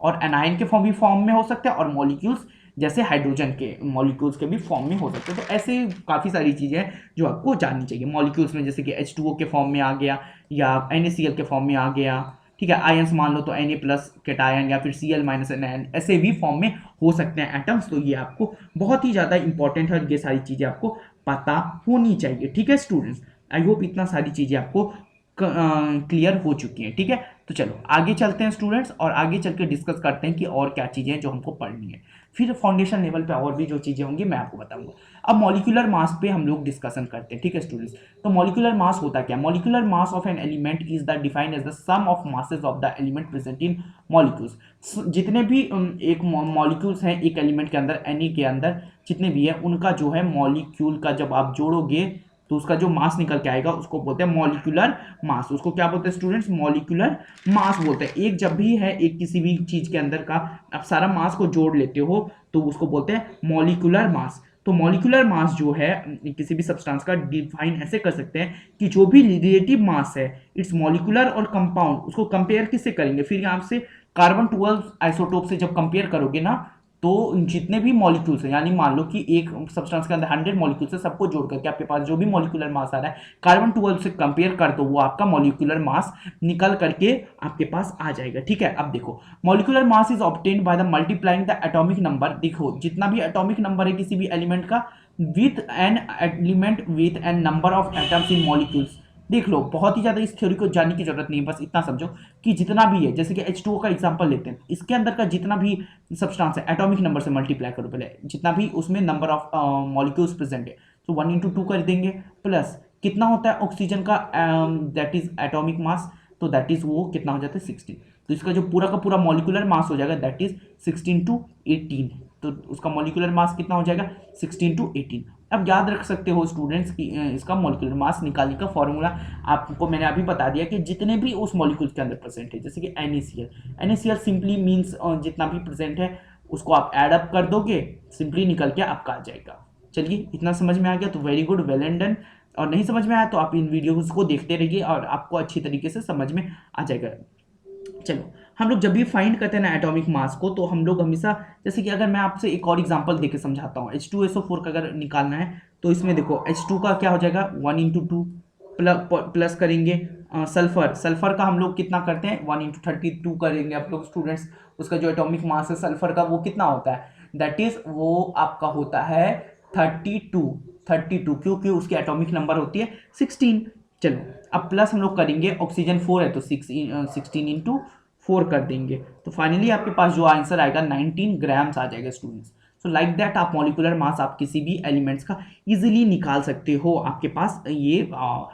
और एनायन के फॉर्म में हो सकते हैं, और मॉलिक्यूल्स जैसे हाइड्रोजन के मॉलिक्यूल्स के भी फॉर्म में हो सकते हैं। तो ऐसे काफ़ी सारी चीज़ें हैं जो आपको जाननी चाहिए। मॉलिक्यूल्स में जैसे कि H2O के फॉर्म में आ गया, या NaCl के फॉर्म में आ गया। ठीक है, आयंस मान लो तो Na+ कैटायन, या फिर Cl- एनायन, ऐसे भी फॉर्म में हो सकते हैं एटम्स। तो ये आपको बहुत ही ज़्यादा इंपॉर्टेंट है, ये सारी चीज़ें आपको पता होनी चाहिए। ठीक है स्टूडेंट्स, आई होप इतना सारी चीज़ें आपको क्लियर हो चुकी हैं। ठीक है, तो चलो आगे चलते हैं स्टूडेंट्स, और आगे चल के डिस्कस करते हैं कि और क्या चीज़ें हैं जो हमको पढ़नी है। फिर फाउंडेशन लेवल पे और भी जो चीज़ें होंगी मैं आपको बताऊंगा। अब मॉलिक्यूलर मास पे हम लोग डिस्कशन करते हैं। ठीक है स्टूडेंट्स, तो मॉलिक्यूलर मास होता क्या, molecular mass of an element is the defined as the sum of masses of the element present in molecules. जितने भी एक मॉलिक्यूल्स हैं एक एलिमेंट के अंदर, एनी के अंदर जितने भी है, उनका जो है मॉलिक्यूल का जब आप जोड़ोगे तो उसका जो मास निकल के आएगा उसको बोलते हैं मॉलिक्यूलर मास। उसको क्या बोलते हैं स्टूडेंट्स, मॉलिक्यूलर मास बोलते हैं। एक जब भी है एक किसी भी चीज के अंदर का आप सारा मास को जोड़ लेते हो तो उसको बोलते हैं मॉलिक्यूलर मास। तो मॉलिक्यूलर मास जो है किसी भी सब्सटेंस का डिफाइन ऐसे कर सकते हैं कि जो भी रिलेटिव मास है इट्स मॉलिक्यूलर और कंपाउंड, उसको कंपेयर किससे करेंगे, फिर यहाँ से कार्बन 12 आइसोटोप से जब कंपेयर करोगे ना, तो जितने भी मॉलिक्यूल्स हैं, यानी मान लो कि एक सब्सटेंस के अंदर 100 मॉलिक्यूल्स है, सबको जोड़ करके आपके पास जो भी मॉलिक्यूलर मास आ रहा है कार्बन 12 से कंपेयर कर दो, वो आपका मॉलिक्यूलर मास निकल करके आपके पास आ जाएगा। ठीक है, अब देखो molecular mass is obtained by the multiplying the atomic number. देखो जितना भी एटॉमिक नंबर है किसी भी एलिमेंट का with an number of atoms in molecules. देख लो, बहुत ही ज्यादा इस थ्योरी को जानने की जरूरत नहीं है, बस इतना समझो कि जितना भी है, जैसे कि H2O का एग्जांपल लेते हैं, इसके अंदर का जितना भी सब्सटेंस है एटॉमिक नंबर से मल्टीप्लाई करो पहले, जितना भी उसमें नंबर ऑफ मॉलिक्यूल्स प्रेजेंट है, तो 1 × 2 कर देंगे, प्लस कितना होता है ऑक्सीजन का दैट इज एटॉमिक मास, तो दैट इज वो कितना हो जाता है 16। तो इसका जो पूरा का पूरा मॉलिक्यूलर मास हो जाएगा दैट इज 16 × 18। तो उसका मॉलिक्यूलर मास कितना हो जाएगा 16 × 18। अब याद रख सकते हो स्टूडेंट्स कि इसका मॉलिक्यूलर मास निकालने का फॉर्मूला आपको मैंने अभी बता दिया कि जितने भी उस मॉलिक्यूल के अंदर प्रेजेंट है, जैसे कि NaCl सिंपली मीन्स जितना भी प्रेजेंट है उसको आप ऐड अप कर दोगे, सिंपली निकल के आपका आ जाएगा। चलिए इतना समझ में आ गया तो very good, well and done. और नहीं समझ में आया तो आप इन वीडियोज़ को देखते रहिए और आपको अच्छी तरीके से समझ में आ जाएगा। चलो हम लोग जब भी फाइंड करते हैं ना एटॉमिक मास को, तो हम लोग हमेशा, जैसे कि अगर मैं आपसे एक और एग्जांपल देके समझाता हूँ, H2SO4 का अगर निकालना है तो इसमें देखो H2 का क्या हो जाएगा 1 × 2 प्लस करेंगे सल्फर, सल्फर का हम लोग कितना करते हैं 1 × 32 करेंगे आप लोग स्टूडेंट्स। उसका जो एटॉमिक मास है सल्फर का वो कितना होता है, दैट इज वो आपका होता है 32, 32 क्योंकि उसकी एटॉमिक नंबर होती है 16। चलो अब प्लस हम लोग करेंगे, ऑक्सीजन 4 है तो 16 × 4 कर देंगे, तो फाइनली आपके पास जो आंसर आएगा 19 ग्राम्स आ जाएगा स्टूडेंट्स। सो लाइक दैट आप मॉलिक्यूलर मास आप किसी भी एलिमेंट्स का इजीली निकाल सकते हो। आपके पास ये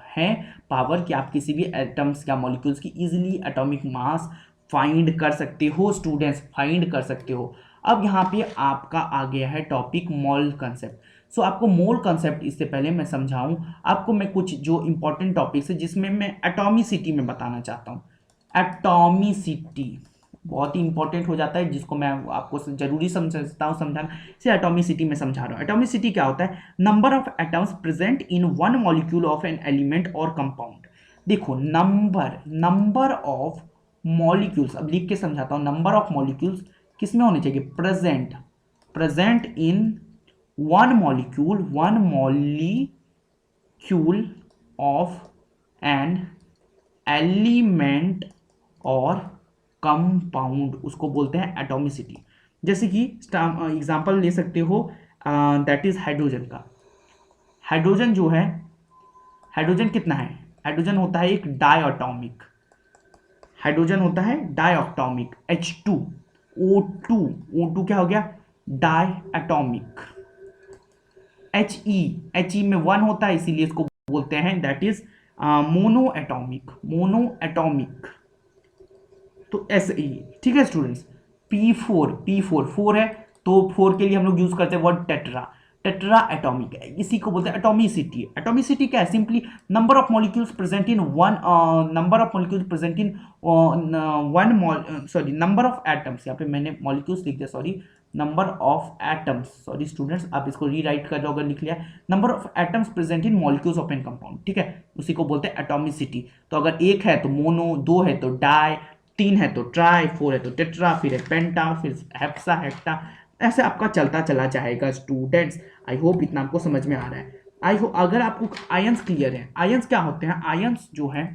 है पावर कि आप किसी भी एटम्स या मॉलिक्यूल्स की इजीली एटॉमिक मास फाइंड कर सकते हो स्टूडेंट्स, फाइंड कर सकते हो। अब यहाँ पे आपका आ गया है टॉपिक मोल कंसेप्ट। सो आपको मोल कंसेप्ट इससे पहले मैं समझाऊं आपको, मैं कुछ जो इंपॉर्टेंट टॉपिक्स है जिसमें मैं एटॉमिसिटी में बताना चाहता हूँ। एटॉमिसिटी बहुत ही इंपॉर्टेंट हो जाता है, जिसको मैं आपको जरूरी समझता हूँ समझाना, इसे एटॉमिसिटी में समझा रहा हूँ। एटॉमिसिटी क्या होता है, number of atoms present in one molecule of an element और कंपाउंड। देखो नंबर ऑफ मॉलिक्यूल्स, अब लिख के समझाता हूँ, नंबर ऑफ मॉलिक्यूल्स किसमें होने चाहिए, present in one molecule of an element और कंपाउंड, उसको बोलते हैं एटॉमिसिटी। जैसे कि एग्जांपल ले सकते हो, दैट इज हाइड्रोजन का। हाइड्रोजन जो है, हाइड्रोजन कितना है, हाइड्रोजन होता है एक डायटॉमिक, हाइड्रोजन होता है डायटॉमिक H2, O2 क्या हो गया डायटॉमिक, He में 1 होता है इसीलिए इसको बोलते हैं दैट इज मोनो एटॉमिक। तो ऐसे ही ठीक है स्टूडेंट्स। P4 है तो 4 के लिए हम लोग यूज करते हैं वर्ड टेट्रा एटॉमिक है, इसी को बोलते हैं एटॉमिसिटी। एटॉमिसिटी क्या है, simply number of molecules present in one, number of atoms, यहाँ पे मैंने मॉलिक्यूल्स लिख दिया, sorry, number of atoms, sorry students, आप इसको रीराइट कर लो अगर लिख लिया, number of atoms present in molecules of an compound, ठीक है, उसी को बोलते हैं एटॉमिसिटी। तो अगर 1 है तो मोनो, 2 है तो डाई, 3 है तो ट्राई, 4 है तो टेट्रा, फिर है पेंटा, फिर हेप्सा, हेक्टा, ऐसे आपका चलता चला जाएगा स्टूडेंट्स। आई होप इतना आपको समझ में आ रहा है। आई होप अगर आपको आयंस क्लियर है, आयंस क्या होते हैं, आयंस जो है,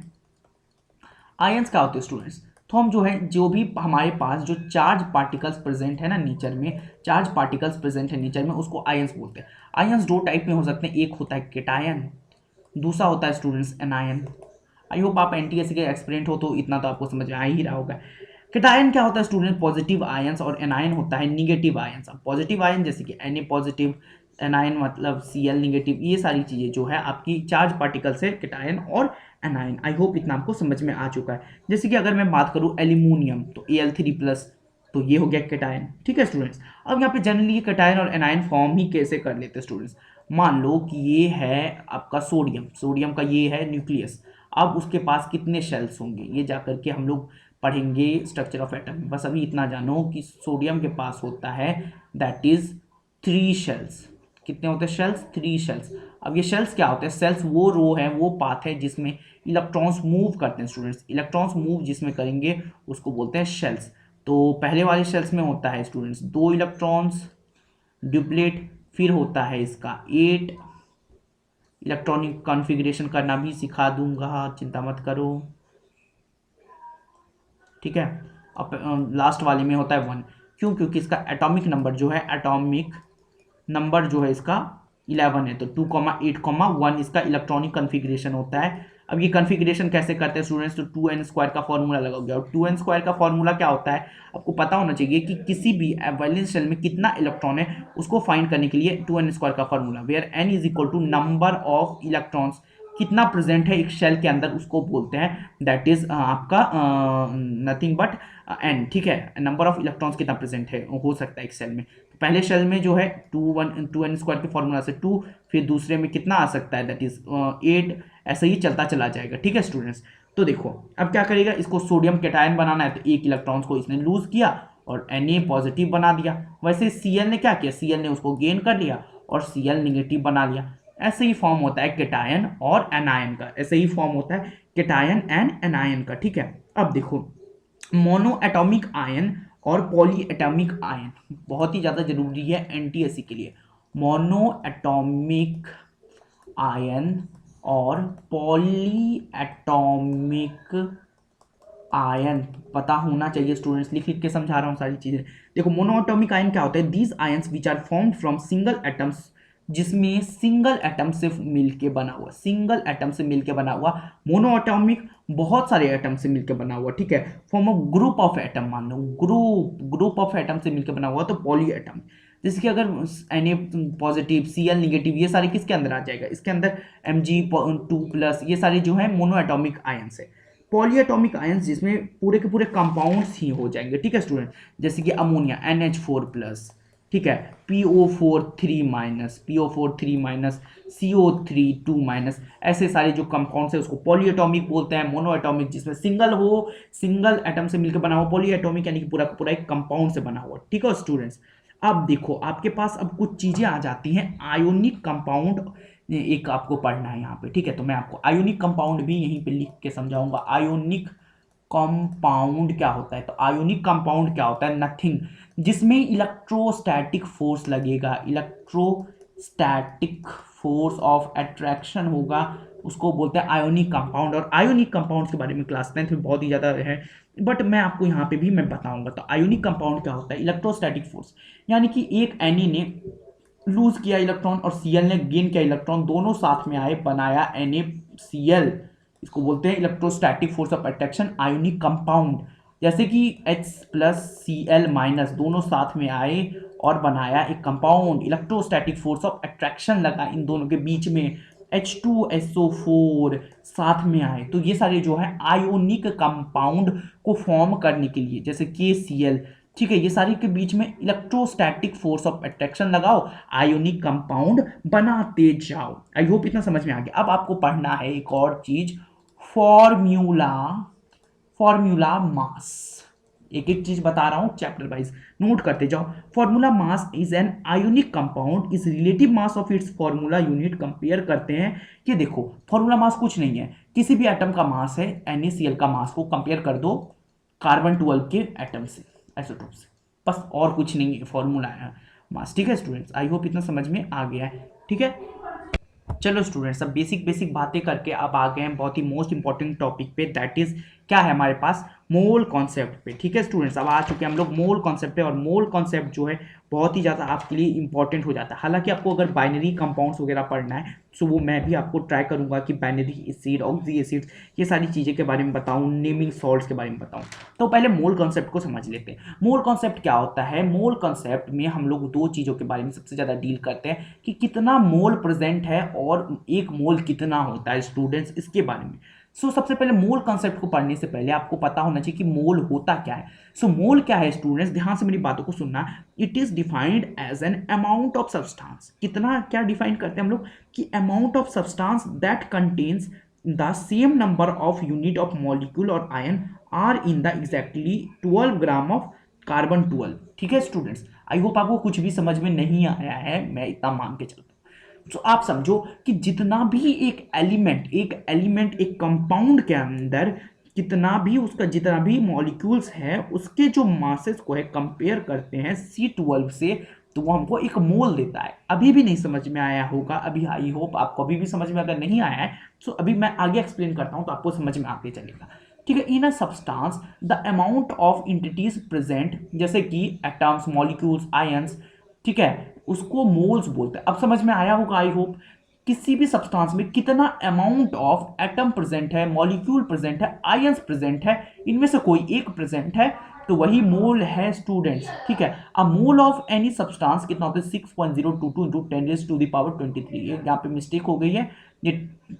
आयंस क्या होते हैं स्टूडेंट्स, तो हम जो है, जो भी हमारे पास जो चार्ज पार्टिकल्स प्रेजेंट है ना नेचर में, चार्ज पार्टिकल्स प्रेजेंट है नेचर में, उसको आयंस बोलते हैं। आयंस दो टाइप में हो सकते हैं, एक होता है केटायन, दूसरा होता है स्टूडेंट्स एनायन। आई होप आप एनटीएससी के एक्सपेरिमेंट हो तो इतना तो आपको समझ में आ ही रहा होगा। केटायन क्या होता है स्टूडेंट, पॉजिटिव आयंस, और एनायन होता है निगेटिव आयंस। अब पॉजिटिव आयन जैसे कि Na पॉजिटिव, एनायन मतलब Cl निगेटिव, ये सारी चीजें जो है आपकी चार्ज पार्टिकल से केटायन और एनायन। आई होप इतना आपको समझ में आ चुका है। जैसे कि अगर मैं बात करूं एल्यूमिनियम तो Al3+, तो ये हो गया केटायन, ठीक है स्टूडेंट्स। अब यहाँ पे जनरली केटायन और एनायन फॉर्म ही कैसे कर लेते हैं स्टूडेंट्स, मान लो कि ये है आपका सोडियम, सोडियम का ये है न्यूक्लियस, अब उसके पास कितने शेल्स होंगे ये जाकर के हम लोग पढ़ेंगे स्ट्रक्चर ऑफ एटम। बस अभी इतना जानो कि सोडियम के पास होता है दैट इज 3 शेल्स। कितने होते हैं शेल्स, 3 शेल्स। अब ये शेल्स क्या होते हैं, सेल्स वो रो है, वो पाथ है जिसमें इलेक्ट्रॉन्स मूव करते हैं स्टूडेंट्स, इलेक्ट्रॉन्स मूव जिसमें करेंगे उसको बोलते हैं शेल्स। तो पहले वाले शेल्स में होता है स्टूडेंट्स 2 इलेक्ट्रॉन्स, ड्यूप्लेट, फिर होता है इसका 8, इलेक्ट्रॉनिक कॉन्फ़िगरेशन करना भी सिखा दूंगा, चिंता मत करो, ठीक है। अब लास्ट वाले में होता है 1, क्यों, क्योंकि इसका एटॉमिक नंबर जो है, एटॉमिक नंबर जो है इसका 11 है, तो 2,8,1 इसका इलेक्ट्रॉनिक कॉन्फ़िगरेशन होता है। अब ये कॉन्फ़िगरेशन कैसे करते हैं स्टूडेंट्स, तो 2n² का फॉर्मूला लगाओगे, और 2n² का फॉर्मूला क्या होता है आपको पता होना चाहिए कि किसी भी वैलेंस शेल में कितना इलेक्ट्रॉन है उसको फाइंड करने के लिए 2n² का formula, where n is equal to number of electrons, कितना प्रेजेंट है एक शेल के अंदर उसको बोलते हैं दैट इज आपका नथिंग बट n, ठीक है, नंबर ऑफ इलेक्ट्रॉन्स कितना प्रेजेंट है हो सकता है एक सेल में। तो पहले शेल में जो है 2n² के फॉर्मूला से 2, फिर दूसरे में कितना आ सकता है दैट इज 8, ऐसे ही चलता चला जाएगा, ठीक है स्टूडेंट्स। तो देखो अब क्या करेगा, इसको सोडियम केटायन बनाना है तो एक इलेक्ट्रॉन्स को इसने लूज किया और Na पॉजिटिव बना दिया। वैसे Cl ने क्या किया, Cl ने उसको गेन कर लिया और Cl निगेटिव बना लिया। ऐसे ही फॉर्म होता है केटायन और एनायन का, ऐसे ही फॉर्म होता है केटायन एंड एनायन का, ठीक है। अब देखो मोनो एटॉमिक आयन और पॉली एटॉमिक आयन बहुत ही ज़्यादा जरूरी है एनटीएससी के लिए। मोनो एटॉमिक आयन और पॉली एटॉमिक आयन पता होना चाहिए स्टूडेंट्स, लिख लिख के समझा रहा हूँ सारी चीजें। देखो मोनो एटॉमिक आयन क्या होता है, these ions which are formed from single atoms, जिसमें सिंगल एटम से मिलके बना हुआ, सिंगल एटम से मिलके बना हुआ। मोनो एटॉमिक बहुत सारे एटम से मिलके बना हुआ, ठीक है, form of group of atom, मान लो ग्रुप ऑफ एटम से मिलके बना हुआ तो पॉली एटम। जैसे कि अगर Na पॉजिटिव Cl निगेटिव ये सारे किसके अंदर आ जाएगा, इसके अंदर Mg2+, ये सारे जो है मोनो एटॉमिक आयंस है। पॉली एटॉमिक आयंस जिसमें पूरे के पूरे कंपाउंड्स ही हो जाएंगे, ठीक है स्टूडेंट, जैसे कि अमोनिया NH4+, ठीक है, PO4 3-, CO3 2-, ऐसे सारे जो कंपाउंड्स है उसको पॉली एटॉमिक बोलते हैं। मोनो एटॉमिक जिसमें सिंगल हो, सिंगल एटम से मिलकर बना हुआ, पॉली एटॉमिक यानी कि पूरा का पूरा एक कंपाउंड से बना हुआ, ठीक है स्टूडेंट्स। अब देखो आपके पास अब कुछ चीजें आ जाती हैं, आयोनिक कंपाउंड एक आपको पढ़ना है यहाँ पे, ठीक है, तो मैं आपको आयोनिक कंपाउंड भी यहीं पे लिख के समझाऊंगा। आयोनिक कंपाउंड क्या होता है, तो आयोनिक कंपाउंड क्या होता है, नथिंग जिसमें इलेक्ट्रोस्टैटिक फोर्स लगेगा, इलेक्ट्रोस्टैटिक फोर्स ऑफ अट्रैक्शन होगा, उसको बोलते हैं आयोनिक कंपाउंड। और आयोनिक कंपाउंड्स के बारे में क्लास 10th में बहुत ही ज़्यादा है, बट मैं आपको यहाँ पे भी मैं बताऊंगा। तो आयोनिक कंपाउंड क्या होता है, इलेक्ट्रोस्टैटिक फोर्स, यानी कि एक Na ने लूज किया इलेक्ट्रॉन और Cl ने गेन किया इलेक्ट्रॉन, दोनों साथ में आए, बनाया NaCl, इसको बोलते हैं electrostatic force of attraction, ionic compound. जैसे कि H+Cl- दोनों साथ में आए और बनाया एक compound, electrostatic force of attraction लगा इन दोनों के बीच में, H2SO4 साथ में आए, तो ये सारे जो है आयोनिक कंपाउंड को फॉर्म करने के लिए, जैसे KCl, ठीक है, ये सारी के बीच में इलेक्ट्रोस्टैटिक फोर्स ऑफ अट्रैक्शन लगाओ, आयोनिक कंपाउंड बनाते जाओ। आई होप इतना समझ में आ गया। अब आपको पढ़ना है एक और चीज, फॉर्म्यूला, फॉर्म्यूला मास। एक एक चीज बता रहा हूं चैप्टर वाइज, नोट करते जाओ। Formula mass is an ionic compound is relative mass of its formula unit. Compare करते हैं कि देखो फॉर्मूला मास कुछ नहीं है, किसी भी एटम का मास है NaCl का मास को कंपेयर कर दो कार्बन 12 के एटम से, आइसोटोप से, बस और कुछ नहीं है फॉर्मूला है मास, ठीक है स्टूडेंट्स। आई होप इतना समझ में आ गया है, ठीक है। चलो स्टूडेंट्स, अब बेसिक बेसिक बातें करके अब आ गए हैं बहुत ही मोस्ट इंपॉर्टेंट टॉपिक पे, दैट इज क्या है हमारे पास, मोल कॉन्सेप्ट पे, ठीक है स्टूडेंट्स। अब आ चुके हैं हम लोग मोल कॉन्सेप्ट पे, और मोल कॉन्सेप्ट जो है बहुत ही ज़्यादा आपके लिए इंपॉर्टेंट हो जाता है। हालांकि आपको अगर बाइनरी कंपाउंड्स वगैरह पढ़ना है तो वो मैं भी आपको ट्राई करूंगा कि बाइनरी एसिड, ऑक्सी एसिड, ये सारी चीज़ें के बारे में बताऊं, नेमिंग सॉल्ट्स के बारे में बताऊं। तो पहले मोल कॉन्सेप्ट को समझ लेते हैं। मोल कॉन्सेप्ट क्या होता है, मोल कॉन्सेप्ट में हम लोग दो चीज़ों के बारे में सबसे ज़्यादा डील करते हैं कि कितना मोल प्रेजेंट है और एक मोल कितना होता है स्टूडेंट्स, इसके बारे में। सबसे पहले मोल कॉन्सेप्ट को पढ़ने से पहले आपको पता होना चाहिए कि मोल होता क्या है। मोल क्या है स्टूडेंट्स, ध्यान से मेरी बातों को सुनना। It is defined as an amount of substance, कितना क्या डिफाइन करते हैं हम लोग कि amount of substance that contains the same number of unit of molecule और ion are in the exactly 12 gram of carbon 12, ठीक है स्टूडेंट्स। आई होप आपको कुछ भी समझ में नहीं आया है, मैं इतना मान के चलता हूं। तो आप समझो कि जितना भी एक एलिमेंट एक कंपाउंड के अंदर कितना भी उसका जितना भी मॉलिक्यूल्स है उसके जो मासेस को है कंपेयर करते हैं C12 से, तो वो हमको एक मोल देता है। अभी भी नहीं समझ में आया होगा, अभी आई होप आपको अभी भी समझ में अगर नहीं आया है तो अभी मैं आगे एक्सप्लेन करता हूं तो आपको समझ में आगे चलेगा, ठीक है। In a substance the amount of entities present, जैसे कि एटम्स, मॉलिक्यूल्स, आयंस, ठीक है, उसको मोल्स बोलते हैं। अब समझ में आया होगा आई होप। किसी भी सब्सटेंस में कितना अमाउंट ऑफ एटम प्रेजेंट है, मॉलिक्यूल प्रेजेंट है, आयंस प्रेजेंट है, इनमें से कोई एक प्रेजेंट है तो वही मोल है स्टूडेंट्स, ठीक है। अ मोल ऑफ एनी सब्सटेंस कितना होता है 6.022 इंटू 10⁻⁻23। यहाँ पे मिस्टेक हो गई है, ये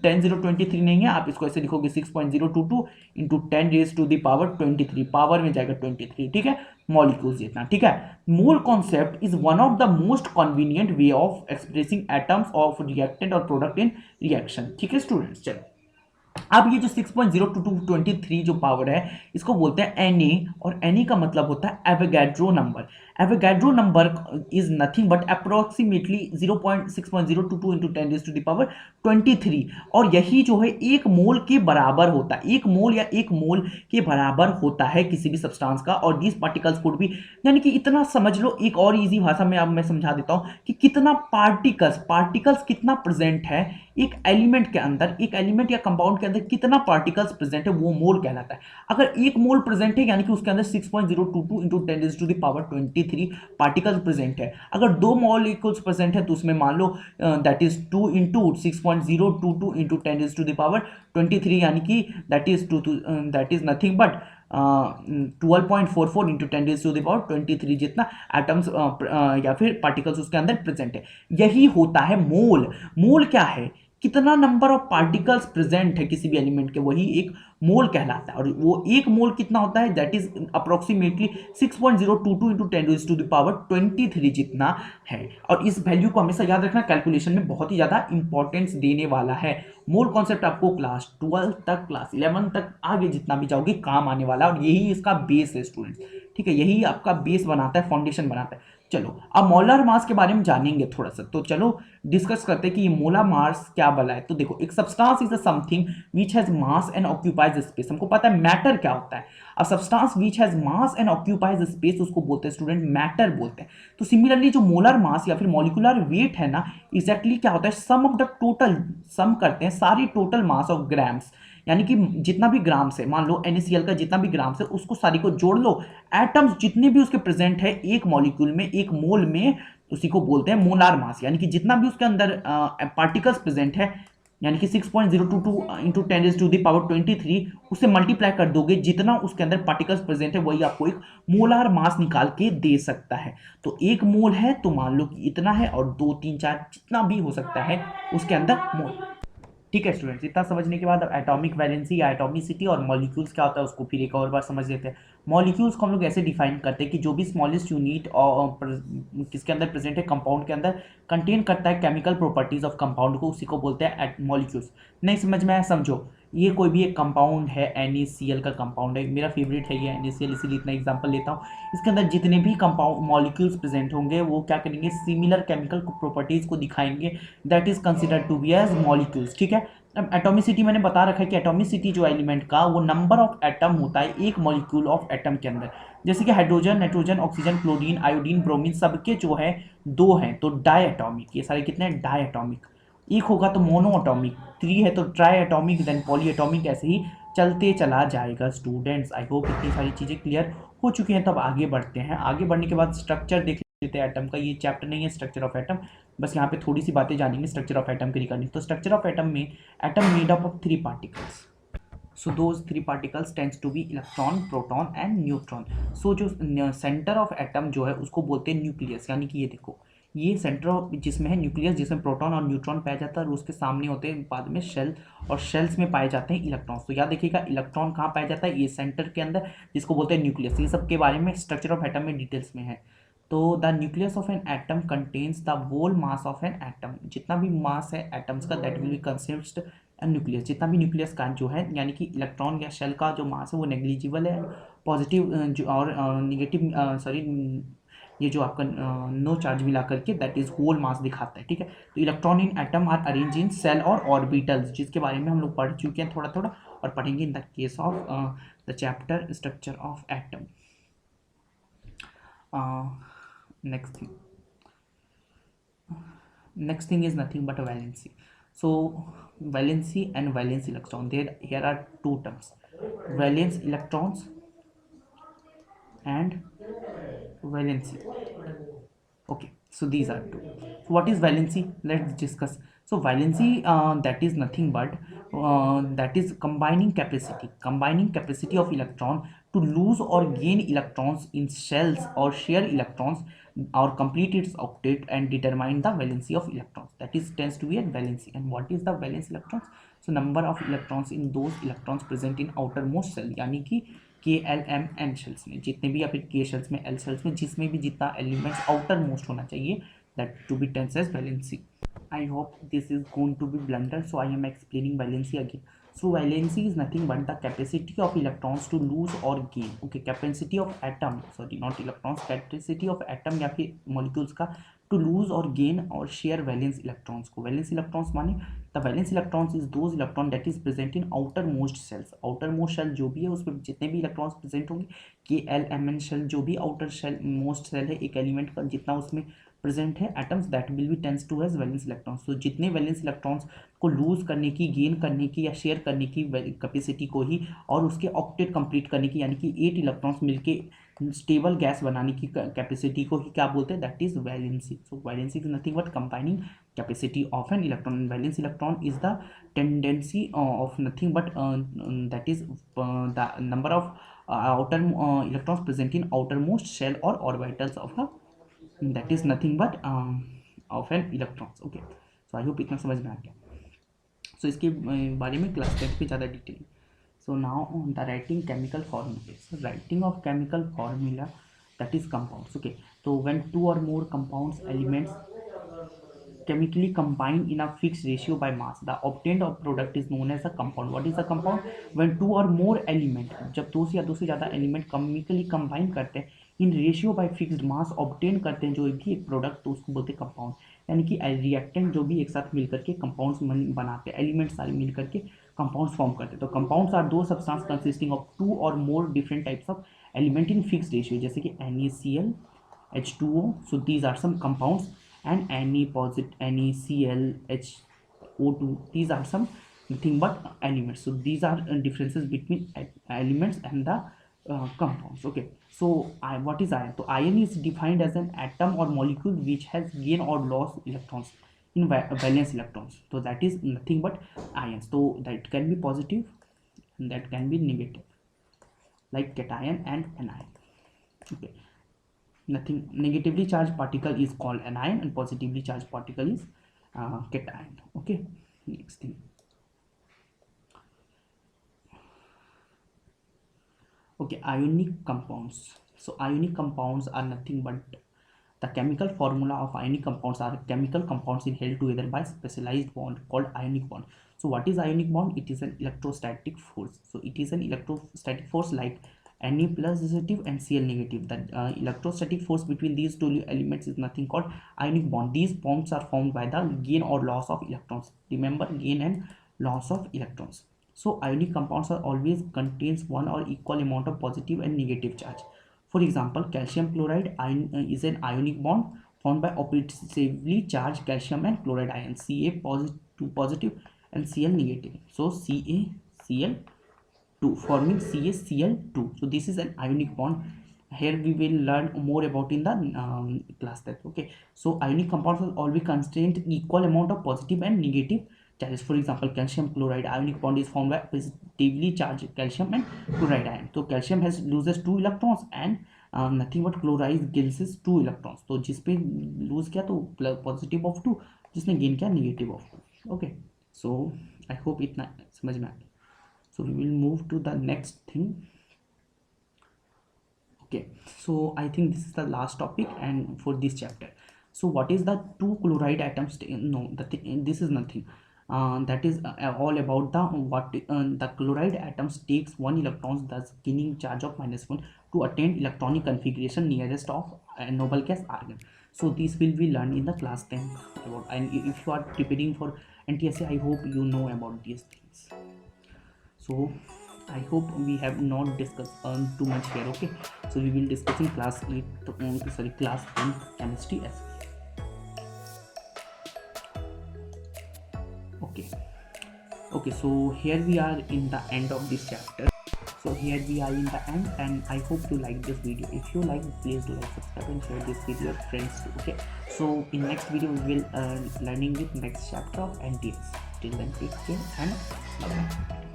10⁻23 नहीं है, आप इसको ऐसे लिखोगे 6.022 इंटू 10⁻23, पावर में जाएगा 23, ठीक है, मॉलिक्यूल्स जितना, ठीक है। Mole concept is one of the most convenient way of expressing atoms of reactant और प्रोडक्ट इन रिएक्शन, ठीक है स्टूडेंट्स। चलो अब ये जो 6.02223 जो पावर है इसको बोलते हैं Na, और Na का मतलब होता है Avogadro number. Avogadro number is nothing but approximately 0.6.022 into 10 raise to the power 23, और यही जो है एक मोल के बराबर होता है, एक मोल या एक मोल के बराबर होता है किसी भी सब्सटेंस का। और दीज पार्टिकल्स कुड भी, यानी कि इतना समझ लो, एक और इजी भाषा में अब मैं समझा देता हूं कि कितना पार्टिकल्स पार्टिकल्स कितना प्रेजेंट है एक एलिमेंट के अंदर, एक एलिमेंट या कंपाउंड के अंदर कितना पार्टिकल्स प्रेजेंट है, वो मोल कहलाता है। अगर एक मोल प्रेजेंट है यानी कि उसके अंदर 6.022 into 10 raise to the power 23 particles present है। अगर दो मॉलिक्यूल्स प्रेजेंट है तो उसमें मान लो that is 2 into 6.022 into 10 raise to the power 23, यानी कि that is nothing but 12.44 into 10 raise to the power 23 जितना एटम्स या फिर पार्टिकल्स उसके अंदर प्रेजेंट है। यही होता है मोल। मोल क्या है? कितना नंबर ऑफ पार्टिकल्स प्रेजेंट है किसी भी एलिमेंट के, वही एक मोल कहलाता है। और वो एक मोल कितना होता है? That is approximately 6.022 into 10 raise to the power 23 जितना है। और इस वैल्यू को हमेशा याद रखना, कैलकुलेशन में बहुत ही ज्यादा इंपॉर्टेंस देने वाला है। मोल कॉन्सेप्ट आपको क्लास 12 तक, क्लास 11 तक, आगे जितना भी जाओगे काम आने वाला है, और यही इसका बेस है स्टूडेंट्स। ठीक है, यही आपका बेस बनाता है, फाउंडेशन बनाता है। चलो अब मोलर मास के बारे में जानेंगे थोड़ा सा, तो चलो डिस्कस करते हैं कि ये मोलर मास क्या बला है। तो देखो, एक substance is a something which has mass and occupies space. हमको पता है मैटर क्या होता है। अब substance which has mass and occupies space उसको बोलते हैं स्टूडेंट मैटर बोलते हैं। तो सिमिलरली जो मोलर मास या फिर मॉलिक्यूलर वेट है ना, एग्जैक्टली क्या होता है? सम ऑफ द टोटल, सम करते हैं सारी टोटल मास ऑफ ग्राम्स, यानी कि जितना भी ग्राम्स है, मान लो NaCl का जितना भी ग्राम्स है उसको सारी को जोड़ लो, एटम्स जितने भी उसके प्रेजेंट है एक मॉलिक्यूल में, एक मोल में, उसी को बोलते हैं मोलार मास। यानी कि जितना भी उसके अंदर पार्टिकल्स प्रेजेंट है, यानी कि 6.022 into 10 raise to the power 23, उससे मल्टीप्लाई कर दोगे, जितना उसके अंदर पार्टिकल्स प्रेजेंट है वही आपको एक मोलार मास निकाल के दे सकता है। तो एक मोल है तो मान लो कि इतना है, और 2 3 4 जितना भी हो सकता है उसके अंदर मोल। ठीक है स्टूडेंट्स, इतना समझने के बाद अब एटॉमिक वैलेंसी या एटॉमिसिटी और मॉलिक्यूल्स क्या होता है उसको फिर एक और बार समझ लेते हैं। मॉलिक्यूल्स को हम लोग ऐसे डिफाइन करते हैं कि जो भी स्मॉलेस्ट यूनिट और किसके अंदर प्रेजेंट है, कंपाउंड के अंदर, कंटेन करता है केमिकल प्रॉपर्टीज ऑफ कंपाउंड को, उसी को बोलते हैं मॉलिक्यूल्स। नहीं समझ में आया? समझो, ये कोई भी एक कंपाउंड है, NaCl का कंपाउंड है, मेरा फेवरेट है ये NaCl, इसीलिए इतना एग्जांपल लेता हूँ। इसके अंदर जितने भी कंपाउंड मॉलिक्यूल्स प्रेजेंट होंगे वो क्या करेंगे? सिमिलर केमिकल प्रॉपर्टीज को दिखाएंगे, that is considered to be as molecules. ठीक है, अब एटॉमिसिटी मैंने बता रखा है कि एटॉमिसिटी जो एलिमेंट का, वो नंबर ऑफ एटम होता है एक मॉलिक्यूल ऑफ एटम के अंदर। जैसे कि hydrogen, nitrogen, oxygen, chlorine, iodine, bromine, सबके जो है दो हैं तो डाई एटॉमिक, ये सारे कितने हैं? Diatomic. एक होगा तो मोनो एटॉमिक, 3 है तो triatomic, then polyatomic, ऐसे ही चलते चला जाएगा स्टूडेंट्स। आई होप इतनी सारी चीज़ें क्लियर हो चुकी हैं। तब आगे बढ़ते हैं। आगे बढ़ने के बाद स्ट्रक्चर देख लेते हैं एटम का। ये चैप्टर नहीं है स्ट्रक्चर ऑफ एटम, बस यहाँ पे थोड़ी सी बातें जानेंगे स्ट्रक्चर ऑफ एटम की रिगार्डिंग। तो स्ट्रक्चर ऑफ एटम में, atom made up of 3 particles, so those 3 particles tends to be electron, proton and neutron। so जो सेंटर ऑफ एटम जो है उसको बोलते हैं न्यूक्लियस। यानी कि ये देखो, ये सेंटर ऑफ जिसमें है न्यूक्लियस, जिसमें प्रोटॉन और न्यूट्रॉन पाया जाता है, और उसके सामने होते हैं बाद में शेल, और शेल्स में पाए जाते हैं इलेक्ट्रॉन्स। तो याद देखिएगा, इलेक्ट्रॉन कहाँ पाया जाता है? ये सेंटर के अंदर, जिसको बोलते हैं न्यूक्लियस। ये सब के बारे में स्ट्रक्चर ऑफ एटम में डिटेल्स में है। तो the nucleus of an atom contains the whole mass of an atom. जितना भी मास है एटम्स का, that will be consist nucleus. जितना भी न्यूक्लियस का जो है, यानी कि इलेक्ट्रॉन या शेल का जो मास है वो नेग्लिजिबल है। पॉजिटिव जो और निगेटिव, सॉरी, ये जो आपका नो चार्ज मिला करके दैट इज होल मास दिखाता है। ठीक है, तो electron in atom are arrange in shell और ऑर्बिटल्स, जिसके बारे में हम लोग पढ़ चुके हैं थोड़ा थोड़ा, और पढ़ेंगे in the case of the chapter structure of atom. next thing next thing is nothing but a valency. So valency and valence electron, there here are two terms, valence electrons and valency. Okay, so these are two. So what is valency? Let's discuss. So valency, that is nothing but that is combining capacity of electron to lose or gain electrons in shells, or share electrons, or complete its octet, and determine the valency of electrons. That is tends to be a valency. And what is the valence electrons? So number of electrons in those electrons present in outermost cell, यानी कि KLMN shells में, जितने भी, या फिर K shells में, L shells में, जिसमें भी जितना एलिमेंट्स आउटर मोस्ट होना चाहिए, that to be termed as valency. I hope this is going to be blunder, so I am explaining valency again. So valency is nothing but the capacity of electrons to lose or gain. Okay, capacity of atom, sorry not electrons, capacity of atom या फिर molecules का to lose or gain or share valence electrons को. Valence electrons माने the valence electrons is those electron that is present in outermost cells. outermost shell जो भी है उसमें जितने भी electrons present होंगे, KLMN shell जो भी outer shell most shell है एक element का जितना उसमें प्रेजेंट है atoms, that will be termed to as valence electrons. तो जितने वैलेंस इलेक्ट्रॉन्स को लूज करने की, गेन करने की या शेयर करने की कैपेसिटी को ही, और उसके ऑक्टेट कंप्लीट करने की यानी कि 8 इलेक्ट्रॉन्स मिलके स्टेबल गैस बनाने की कैपेसिटी को ही क्या बोलते हैं, that is valency. So valency is nothing but combining capacity of an electron. Valence electron is the tendency of nothing but that is the number of outer electrons present in outermost shell or orbitals of a, that is nothing but of an electrons. Okay, so I hope इतना समझ में आ गया. So इसके बारे में class 10 पे ज़्यादा detail. So now on the writing chemical formula. So writing of chemical formula, that is compounds. Okay, so when two or more compounds elements chemically combine in a fixed ratio by mass, the obtained product is known as a compound. What is a compound? When two or more element, जब दो से या दो से ज़्यादा element chemically combine करते हैं in ratio by fixed mass, obtain करते हैं जो भी एक प्रोडक्ट, तो उसको बोलते हैं कंपाउंड. यानी कि रिएक्टेंट जो भी एक साथ मिलकर के कंपाउंड्स बनाते हैं, एलिमेंट्स सारे मिलकर के कंपाउंड्स फॉर्म करते हैं. तो compounds are do substance consisting of two or more different types of element in fixed ratio, जैसे कि NaCl, H2O. So these are some compounds. And NaCl, HO2, these are some nothing but elements. So these are differences between elements and the compounds. Okay, so what is ion? So ion is defined as an atom or molecule which has gain or loss electrons in valence electrons. So that is nothing but ions. So that can be positive and that can be negative, like cation and anion. Okay, nothing, negatively charged particle is called anion and positively charged particle is cation. Okay, next thing. Okay, ionic compounds. So ionic compounds are nothing but the chemical formula of ionic compounds are chemical compounds in held together by specialized bond called ionic bond. So what is ionic bond? It is an electrostatic force. So it is an electrostatic force like Na plus positive and Cl negative. The electrostatic force between these two elements is nothing called ionic bond. These bonds are formed by the gain or loss of electrons. Remember, gain and loss of electrons. So ionic compounds are always contains one or equal amount of positive and negative charge. For example, calcium chloride is an ionic bond formed by oppositively charged calcium and chloride ions, Ca positive and Cl negative. So CaCl2 forming CaCl2. So this is an ionic bond. Here we will learn more about in the class 10. Okay, so ionic compounds will always contain equal amount of positive and negative charges. For example, calcium chloride ionic bond is formed by positively charged calcium and chloride ion. So calcium has loses 2 electrons and nothing but chloride gains 2 electrons. तो जिस पे loose किया तो positive of 2, जिसने gain किया negative of 2. Okay, so I hope इतना समझ में आ गया. So we will move to the next thing. Okay, so I think this is the last topic and for this chapter. So what is the two chloride atoms? No, this is nothing. That is all about the chloride atoms takes 1 electrons, thus gaining charge of -1 to attain electronic configuration nearest of noble gas argon. So this will be learned in the class 10 about, and if you are preparing for NTSA, I hope you know about these things. So I hope we have not discussed too much here. Okay, so we will discuss in class 8 class 10 chemistry as well. Okay, so here we are in the end of this chapter. So here we are in the end, and I hope you like this video. If you like, please do like, subscribe and share this with your friends too. Okay, so in next video we will learning with next chapter of NTS. Till then, take care and bye.